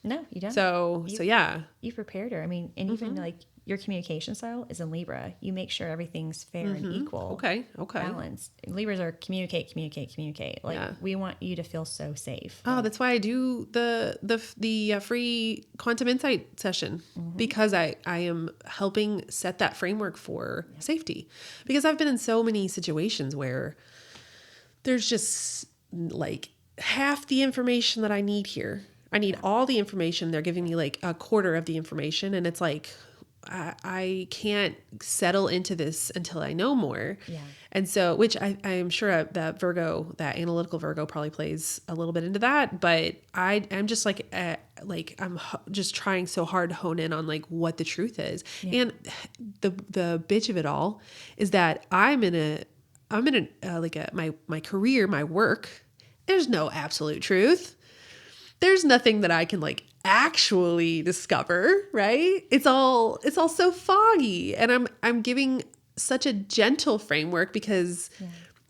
No, you don't. So yeah. You prepared her. I mean, and even like your communication style is in Libra. You make sure everything's fair and equal. Okay. Balanced. Libras are communicate. Like we want you to feel so safe. Oh, that's why I do the free quantum insight session, because I am helping set that framework for safety, because I've been in so many situations where there's just like half the information that I need here. I need all the information. They're giving me like a quarter of the information. And it's like, I can't settle into this until I know more. Yeah. And so, which I am sure that analytical Virgo probably plays a little bit into that, but I'm just like I'm just trying so hard to hone in on like what the truth is. Yeah. And the bitch of it all is that I'm in my career, my work, there's no absolute truth. There's nothing that I can like actually discover, right? It's all so foggy, and I'm giving such a gentle framework because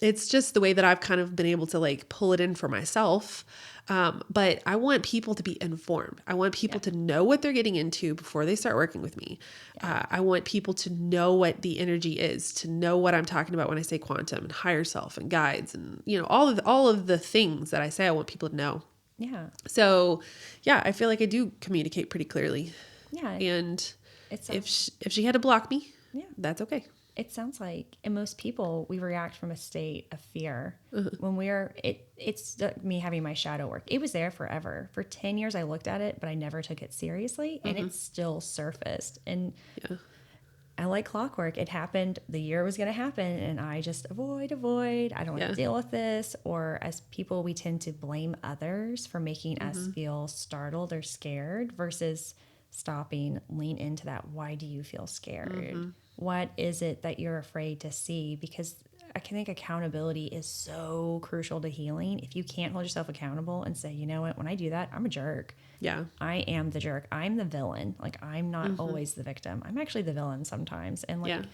it's just the way that I've kind of been able to like pull it in for myself. But I want people to be informed. I want people to know what they're getting into before they start working with me. I want people to know what the energy is, to know what I'm talking about when I say quantum and higher self and guides and all of the things that I say. I want people to know. Yeah. So, yeah, I feel like I do communicate pretty clearly. Yeah. And if she had to block me, that's okay. it sounds like in most people, we react from a state of fear. When it's me having my shadow work. It was there forever. For 10 years, I looked at it, but I never took it seriously, and it still surfaced. And I like clockwork. It happened. The year was going to happen, and I just avoid. I don't want to deal with this. Or as people, we tend to blame others for making us feel startled or scared versus stopping, lean into that. Why do you feel scared? What is it that you're afraid to see? Because I think accountability is so crucial to healing. If you can't hold yourself accountable and say, you know what, when I do that, I'm a jerk. Yeah. I am the jerk. I'm the villain. Like, I'm not always the victim. I'm actually the villain sometimes. And like,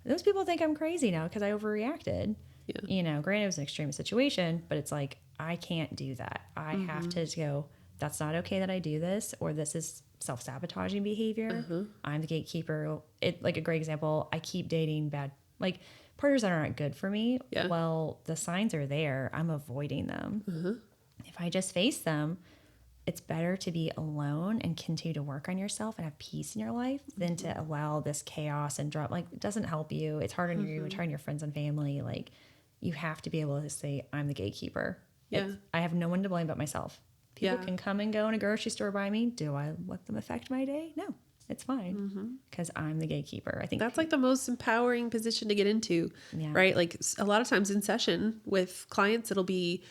those people think I'm crazy now because I overreacted. Yeah. You know, granted it was an extreme situation, but it's like, I can't do that. I have to go, that's not okay that I do this, or this is self-sabotaging behavior. I'm the gatekeeper. Like a great example, I keep dating bad, like, partners that aren't good for me. Well, the signs are there. I'm avoiding them. If I just face them, it's better to be alone and continue to work on yourself and have peace in your life than to allow this chaos and drop. Like, it doesn't help you. It's hard on you. It's hard on your friends and family. Like, you have to be able to say, I'm the gatekeeper. I have no one to blame but myself. People can come and go in a grocery store by me. Do I let them affect my day? No. It's fine because I'm the gatekeeper. I think that's like the most empowering position to get into, right? Like, a lot of times in session with clients, it'll be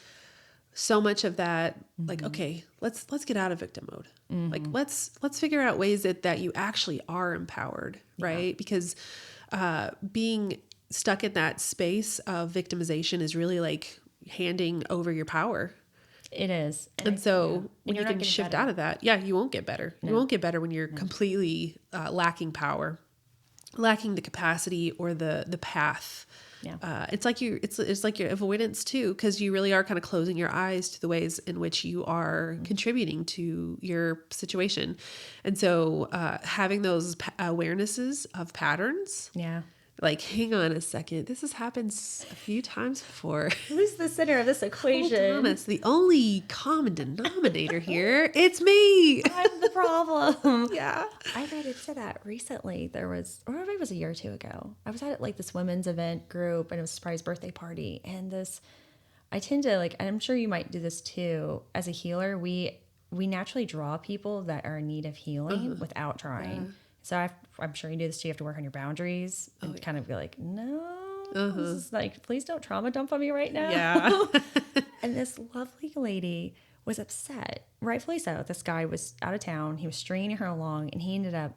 so much of that, like, okay, let's get out of victim mode. Like, let's figure out ways that you actually are empowered, right? Because being stuck in that space of victimization is really like handing over your power. It is. And so when you can shift out of that, you won't get better. No. You won't get better when you're completely lacking power, lacking the capacity or the path. It's like it's like your avoidance too, because you really are kind of closing your eyes to the ways in which you are contributing to your situation. And so having those awarenesses of patterns. Like, hang on a second. This has happened a few times before. Who's the center of this equation? Hold on, it's the only common denominator here. It's me. I'm the problem. I read into that recently. Or maybe it was a year or two ago. I was at like this women's event group, and it was a surprise birthday party. And I tend to like, and I'm sure you might do this too. As a healer, we naturally draw people that are in need of healing without trying. So I'm sure you do this too. You have to work on your boundaries and kind of be like, no, this is like, please don't trauma dump on me right now. And this lovely lady was upset, rightfully so. This guy was out of town. He was stringing her along, and he ended up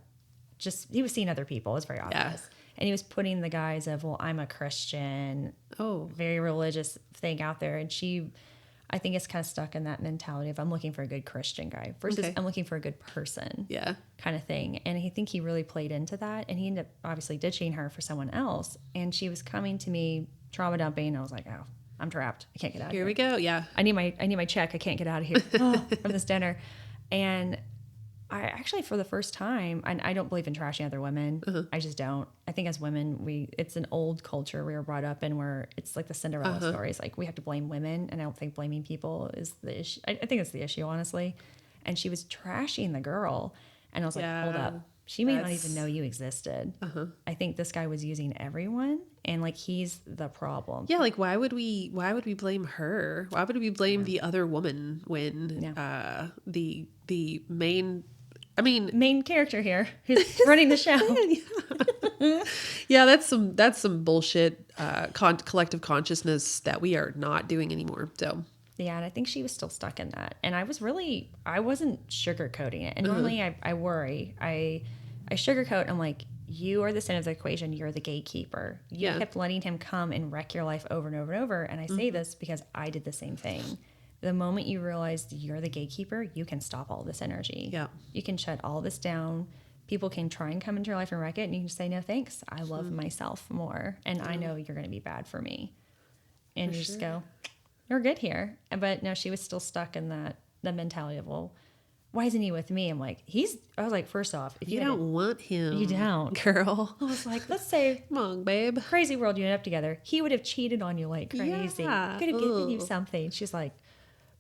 he was seeing other people. It was very obvious. And he was putting the guise of, well, I'm a Christian, very religious thing out there. And I think it's kind of stuck in that mentality of, I'm looking for a good Christian guy versus I'm looking for a good person kind of thing. And I think he really played into that. And he ended up obviously ditching her for someone else. And she was coming to me trauma dumping. And I was like, oh, I'm trapped. I can't get out of here. Here we go. Yeah. I need my check. I can't get out of here from this dinner. And I actually, for the first time, I don't believe in trashing other women. I just don't. I think as women, it's an old culture we were brought up in where it's like the Cinderella stories. Like, we have to blame women, and I don't think blaming people is the issue. I think it's the issue, honestly. And she was trashing the girl, and I was like, hold up. She may not even know you existed. I think this guy was using everyone, and like, he's the problem. Yeah, like, why would we blame her? Why would we blame the other woman when the main character here who's running the show? That's some bullshit collective consciousness that we are not doing anymore. So yeah, and I think she was still stuck in that. And I wasn't sugarcoating it. And normally I worry. I sugarcoat. I'm like, you are the center of the equation. You're the gatekeeper. You kept letting him come and wreck your life over and over and over. And I say this because I did the same thing. The moment you realize you're the gatekeeper, you can stop all this energy. You can shut all this down. People can try and come into your life and wreck it, and you can say, no, thanks. I love myself more, and I know you're going to be bad for me. And you just go, we're good here. But no, she was still stuck in the mentality of, well, why isn't he with me? I'm like, I was like, first off, if you don't want him, you don't, girl. I was like, let's say, come on, babe. Crazy world, you end up together. He would have cheated on you like crazy. Could have given you something. She's like,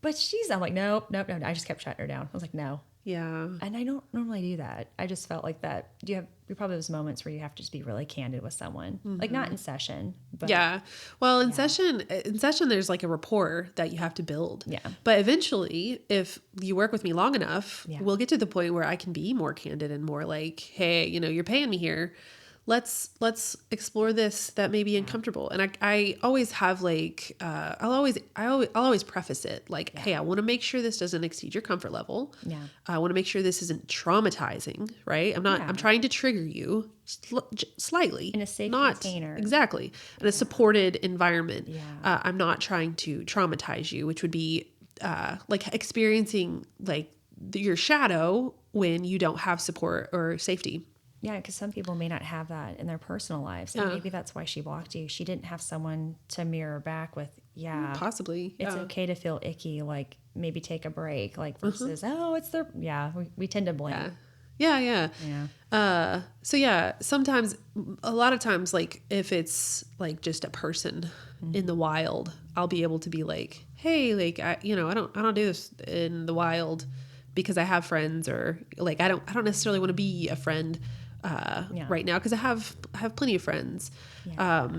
I'm like, nope. I just kept shutting her down. I was like, no, Yeah. And I don't normally do that. I just felt like that. You probably those moments where you have to just be really candid with someone, like not in session, but Yeah. Well, in session, there's like a rapport that you have to build. Yeah. But eventually, if you work with me long enough, Yeah. we'll get to the point where I can be more candid and more like, hey, you're paying me here. Let's explore this that may be uncomfortable. And I always have like, I'll always preface it like, hey, I want to make sure this doesn't exceed your comfort level. Yeah. I want to make sure this isn't traumatizing, right? I'm trying to trigger you slightly in a safe not container. Exactly. In a supported environment. Yeah. I'm not trying to traumatize you, which would be like experiencing like your shadow when you don't have support or safety. Yeah, because some people may not have that in their personal lives. And maybe that's why she blocked you. She didn't have someone to mirror back with, Possibly. it's okay to feel icky, like maybe take a break, like versus, it's their, we tend to blame. Yeah. So sometimes, a lot of times, like if it's like just a person in the wild, I'll be able to be like, hey, like, I don't do this in the wild because I have friends, or like, I don't necessarily want to be a friend right now because I have plenty of friends. Yeah.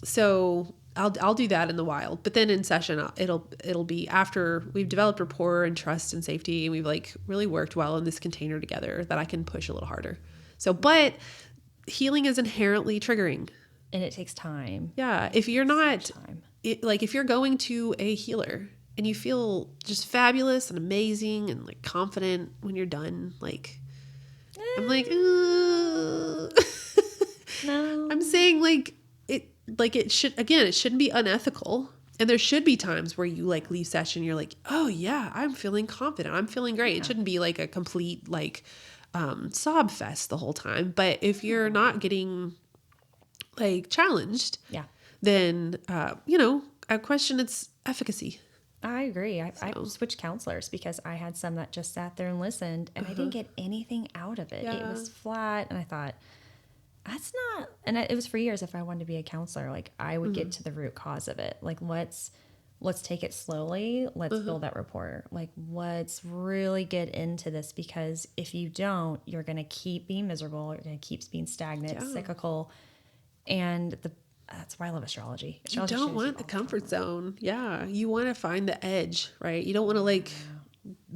So I'll do that in the wild, but then in session it'll be after we've developed rapport and trust and safety, and we've like really worked well in this container together that I can push a little harder. So, but healing is inherently triggering, and it takes time. Yeah, if you're not like if you're going to a healer and you feel just fabulous and amazing and like confident when you're done, like I'm like, no, I'm saying like it shouldn't be unethical. And there should be times where you like leave session, you're like, oh yeah, I'm feeling confident. I'm feeling great. Yeah. It shouldn't be like a complete like sob fest the whole time. But if you're not getting like challenged, then, I question its efficacy. I agree. I switched counselors because I had some that just sat there and listened, and I didn't get anything out of it. Yeah. It was flat, and I thought, that's not, and it was for years. If I wanted to be a counselor, like I would get to the root cause of it. Like let's take it slowly. Let's build that rapport. Like let's really get into this, because if you don't, you're going to keep being miserable. You're going to keep being stagnant, cyclical, and that's why I love astrology. You don't want the comfort zone. Yeah. You want to find the edge, right? You don't want to like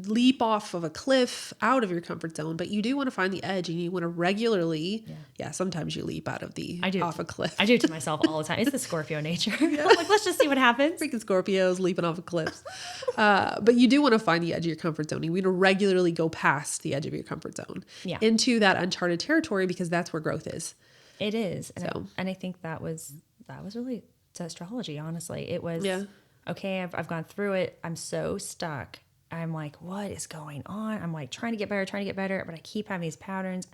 leap off of a cliff out of your comfort zone, but you do want to find the edge, and you want to regularly, sometimes you leap out of off a cliff. I do it to myself all the time. It's the Scorpio nature. I'm like, let's just see what happens. Freaking Scorpios leaping off of cliffs. But you do want to find the edge of your comfort zone. You want to regularly go past the edge of your comfort zone into that uncharted territory, because that's where growth is. It is. And I think that was really to astrology, honestly. It was, okay, I've gone through it. I'm so stuck. I'm like, what is going on? I'm like trying to get better, but I keep having these patterns.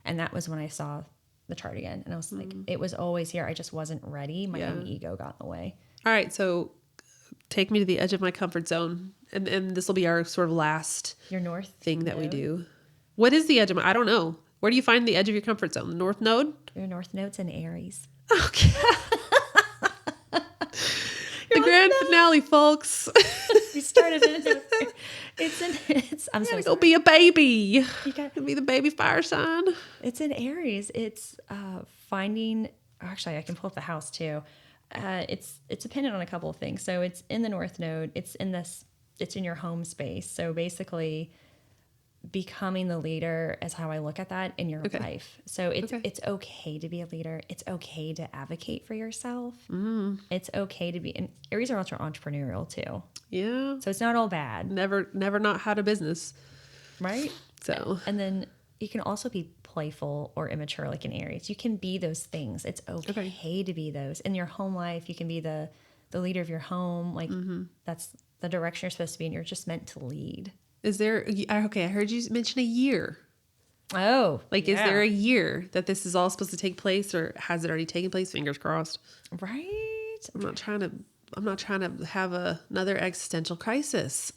And that was when I saw the chart again. And I was like, it was always here. I just wasn't ready. My own ego got in the way. All right. So take me to the edge of my comfort zone. And this will be our sort of last your north thing that we do. What is the edge of I don't know. Where do you find the edge of your comfort zone? The north node? Your north node's in Aries. Okay. The grand finale, folks. We started it. I'm so sorry. Go be a baby. You got to be the baby fire sign. It's in Aries. It's finding. Actually, I can pull up the house too. It's dependent on a couple of things. So it's in the north node. It's in your home space. So basically, becoming the leader is how I look at that in your life. So it's okay to be a leader. It's okay to advocate for yourself. It's okay to be, and Aries are also entrepreneurial too. Yeah. So it's not all bad. Never not had a business. Right. So, and then you can also be playful or immature, like in Aries. You can be those things. It's okay to be those. In your home life, you can be the leader of your home. Like that's the direction you're supposed to be, and you're just meant to lead. Is there, okay, I heard you mention a year. Oh. Like, is there a year that this is all supposed to take place, or has it already taken place? Fingers crossed. Right. I'm not trying to have another existential crisis.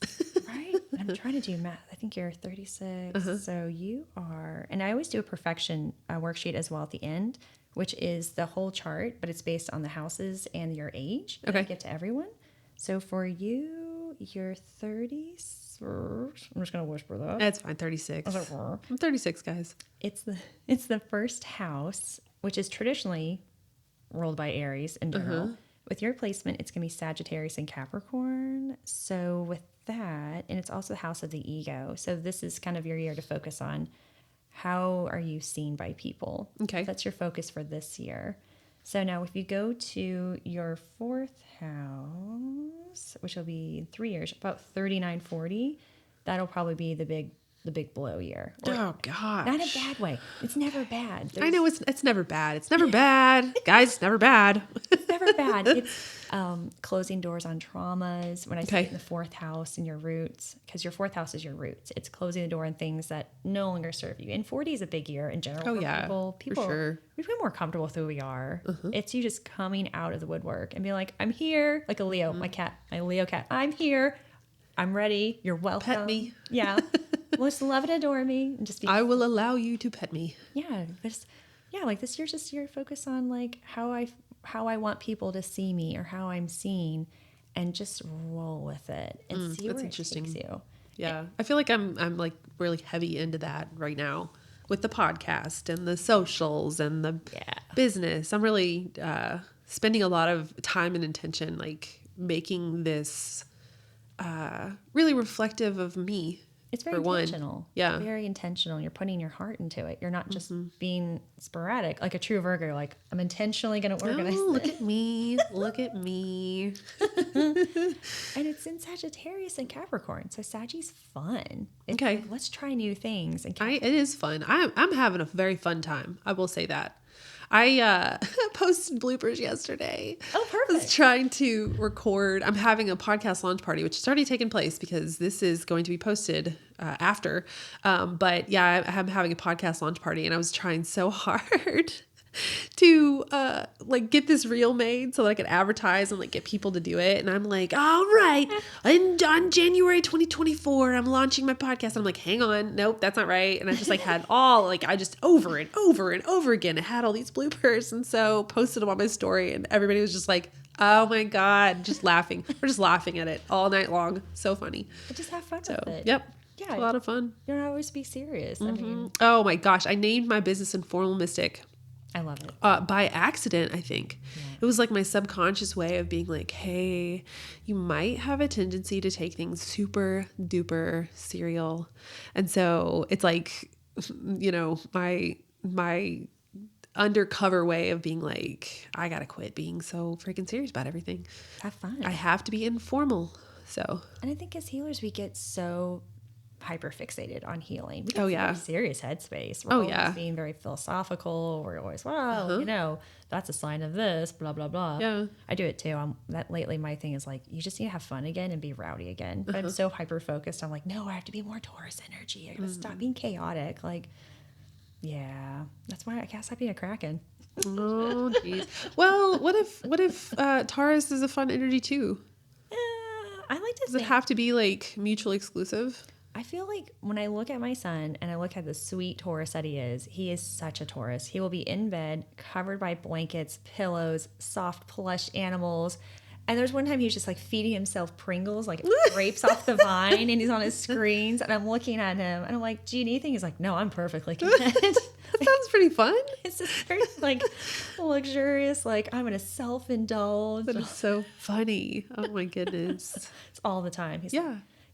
Right. I'm trying to do math. I think you're 36. So you are, and I always do a perfection worksheet as well at the end, which is the whole chart, but it's based on the houses and your age. Okay. I get to everyone. So for you, you're 36. I'm just going to whisper that. That's fine. 36. I was like, I'm 36, guys. it's the first house, which is traditionally ruled by Aries in general. With your placement, it's going to be Sagittarius and Capricorn. So with that, and it's also the house of the ego. So this is kind of your year to focus on how are you seen by people. Okay. That's your focus for this year. So now if you go to your fourth house, which will be in 3 years, about 39, 40, that'll probably be the big blow year. Oh gosh. Not in a bad way. It's never bad. I know it's never bad. It's never bad. Guys, it's never bad. It's never bad. It's closing doors on traumas. When I say in the fourth house and your roots, because your fourth house is your roots. It's closing the door on things that no longer serve you. And 40 is a big year in general. Oh, for yeah. People, for sure. we feel more comfortable with who we are. It's you just coming out of the woodwork and being like, I'm here. Like a Leo, my Leo cat. I'm here. I'm ready. You're welcome. Pet me. Yeah. Well, just love and adore me. And just be. I will allow you to pet me. Yeah. Like this year's just your focus on like how I want people to see me or how I'm seen, and just roll with it and see where it takes you. Yeah. I feel like I'm like really heavy into that right now with the podcast and the socials and the business. I'm really spending a lot of time and intention like making this really reflective of me. It's very intentional. Yeah. Very intentional. You're putting your heart into it. You're not just being sporadic, like a true Virgo. Like, I'm intentionally going to organize this. Look at me. Look at me. And it's in Sagittarius and Capricorn. So Saggy's fun. It's Okay. like, let's try new things. And It is fun. I'm having a very fun time. I will say that. I posted bloopers yesterday. Oh, perfect. I was trying to record. I'm having a podcast launch party, which has already taken place because this is going to be posted after. But yeah, I'm having a podcast launch party, and I was trying so hard to like get this reel made so that I could advertise and like get people to do it. And I'm like, all right, and on January 2024, I'm launching my podcast. I'm like, hang on, nope, that's not right. And I just like had I just over and over and over again, I had all these bloopers, and so posted them on my story, and everybody was just like, oh my God, just laughing. We're just laughing at it all night long. So funny. But just have fun with it. Yep. Yeah. It's a lot of fun. You don't always be serious. I mean, Oh my gosh, I named my business Informal Mystic. I love it. By accident, I think. Yeah. It was like my subconscious way of being like, hey, you might have a tendency to take things super duper serial. And so it's like, you know, my undercover way of being like, I got to quit being so freaking serious about everything. Have fun. I have to be informal. So. And I think as healers, we get so hyper fixated on healing. We Oh get yeah. very serious headspace. We're always being very philosophical. We're always, well, you know, that's a sign of this, blah, blah, blah. Yeah. I do it too. That lately my thing is like, you just need to have fun again and be rowdy again. But I'm so hyper focused. I'm like, no, I have to be more Taurus energy. I gotta stop being chaotic. Like, yeah, that's why I can't stop being a Kraken. Oh, geez. Well, what if Taurus is a fun energy too? I like to Does it have to be like mutually exclusive? I feel like when I look at my son and I look at the sweet Taurus that he is such a Taurus. He will be in bed, covered by blankets, pillows, soft plush animals. And there's one time he was just like feeding himself Pringles, like grapes off the vine, and he's on his screens. And I'm looking at him and I'm like, do you need anything? He's like, no, I'm perfectly content. That sounds pretty fun. It's just very like luxurious, like I'm going to self-indulge. That is so funny. Oh my goodness. It's all the time. He's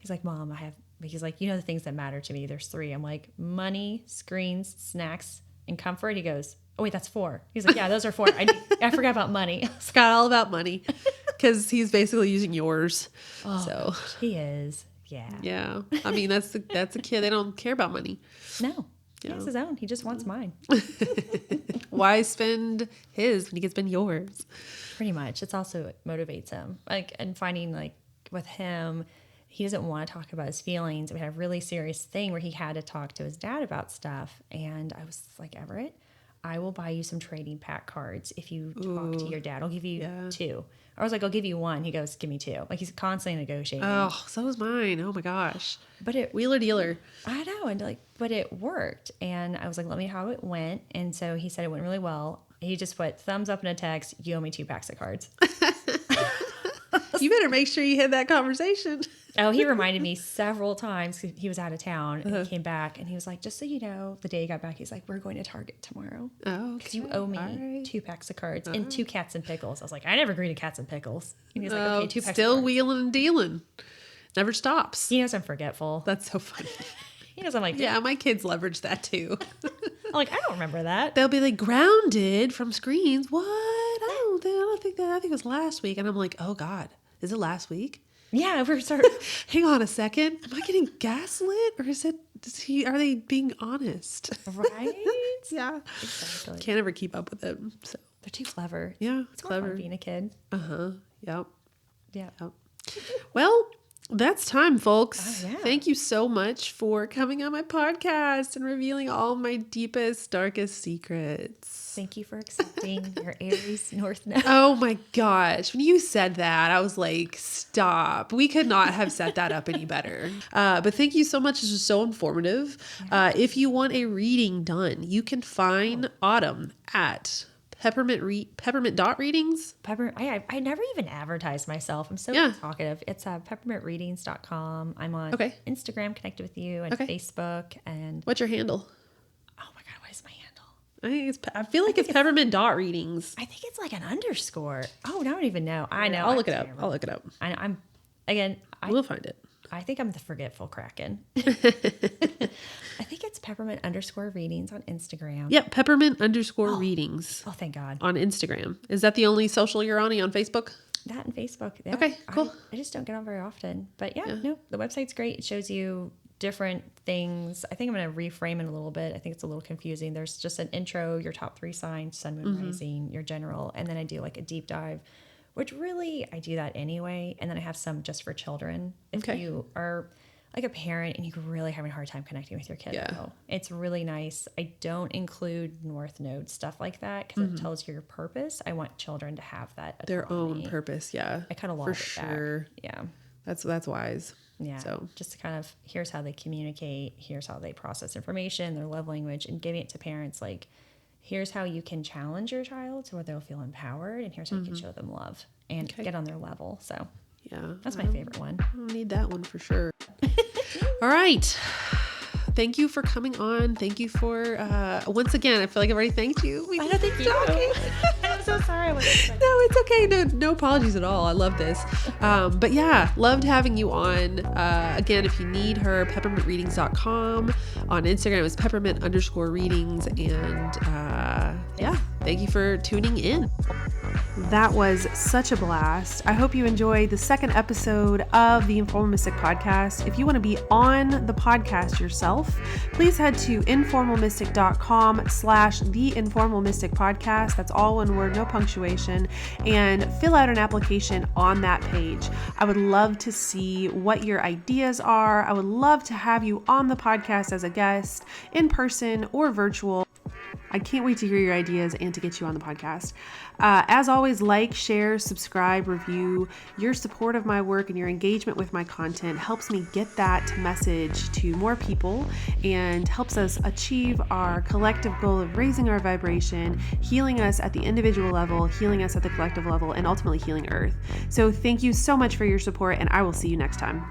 like, Mom, he's like, you know, the things that matter to me, there's 3. I'm like, money, screens, snacks, and comfort. He goes, oh wait, that's 4. He's like, yeah, those are 4. I forgot about money. Forgot all about money because he's basically using yours. Oh, so he is. Yeah. Yeah. I mean, that's a kid. They don't care about money. No. He has his own. He just wants mine. Why spend his when he can spend yours? Pretty much. It's also, it motivates him. Like, and finding like with him, he doesn't want to talk about his feelings. We had a really serious thing where he had to talk to his dad about stuff. And I was like, Everett, I will buy you some trading pack cards if you talk to your dad. I'll give you 2. I was like, I'll give you 1. He goes, give me 2. Like, he's constantly negotiating. Oh, so is mine. Oh my gosh. But it wheeler dealer. I know. And like, but it worked. And I was like, let me know how it went. And so he said it went really well. He just put thumbs up in a text. You owe me 2 packs of cards. You better make sure you hit that conversation. Oh, he reminded me several times. He was out of town and he came back and he was like, just so you know, the day he got back, he's like, we're going to Target tomorrow. Oh, because you owe me 2 packs of cards and 2 cats and pickles. I was like, I never agree to cats and pickles. And he's like, okay, 2 packs still of cards. wheeling and dealing. Never stops. He knows I'm forgetful. That's so funny. He knows I'm like, yeah, my kids leverage that too. I'm like, I don't remember that. They'll be like, grounded from screens. What? I don't think that. I think it was last week. And I'm like, oh God, is it last week? Yeah, we're starting. Hang on a second. Am I getting gaslit, or are they being honest? Right? Yeah. Exactly. Can't ever keep up with them. So They're too clever. yeah, It's clever being a kid. Yep. Yeah. Yep. Well, that's time, folks. Oh, yeah. Thank you so much for coming on my podcast and revealing all my deepest, darkest secrets. Thank you for accepting your Aries North Node. Oh my gosh. When you said that, I was like, stop. We could not have set that up any better. But thank you so much. This was so informative. If you want a reading done, you can find Autumn at Peppermint Readings. I never even advertised myself. I'm so talkative. It's peppermintreadings.com. I'm on Instagram, connected with you, and Facebook. And what's your handle? Oh my God, what is my handle? I feel like it's Peppermint Readings. I think it's like an underscore. Oh, I don't even know. I know. I'll look it up. We'll find it. I think I'm the forgetful Kraken. I think it's Peppermint_Readings on Instagram. Yep, Peppermint_Readings. Oh, thank God. On Instagram. Is that the only social you're on Facebook? That and Facebook. Yeah. Okay, cool. I just don't get on very often. But no, the website's great. It shows you different things. I think I'm going to reframe it a little bit. I think it's a little confusing. There's just an intro, your top 3 signs, sun, moon, rising, your general, and then I do like a deep dive, which really I do that anyway. And then I have some just for children. If you are like a parent and you're really having a hard time connecting with your kid, it's really nice. I don't include North Node stuff like that because it tells you your purpose. I want children to have that autonomy. Their own purpose. Yeah. I kind of love it sure. Back. Yeah. That's wise. Yeah. So just to kind of, here's how they communicate, here's how they process information, their love language, and giving it to parents like, here's how you can challenge your child to where they'll feel empowered, and here's how you can show them love and get on their level. So that's my favorite one. I need that one for sure. All right. Thank you for coming on. Thank you for, once again, I feel like I've already thanked you. I know, thank you. I'm so sorry. No, it's okay. No apologies at all. I love this. But yeah, loved having you on. Again, if you need her, peppermintreadings.com. On Instagram, it's peppermint_readings. And thank you for tuning in. That was such a blast. I hope you enjoyed the second episode of the Informal Mystic podcast. If you want to be on the podcast yourself, please head to informalmystic.com/the Informal Mystic podcast. That's all one word, no punctuation, and fill out an application on that page. I would love to see what your ideas are. I would love to have you on the podcast as a guest, in person or virtual. I can't wait to hear your ideas and to get you on the podcast. As always, like, share, subscribe, review. Your support of my work and your engagement with my content helps me get that message to more people and helps us achieve our collective goal of raising our vibration, healing us at the individual level, healing us at the collective level, and ultimately healing Earth. So thank you so much for your support, and I will see you next time.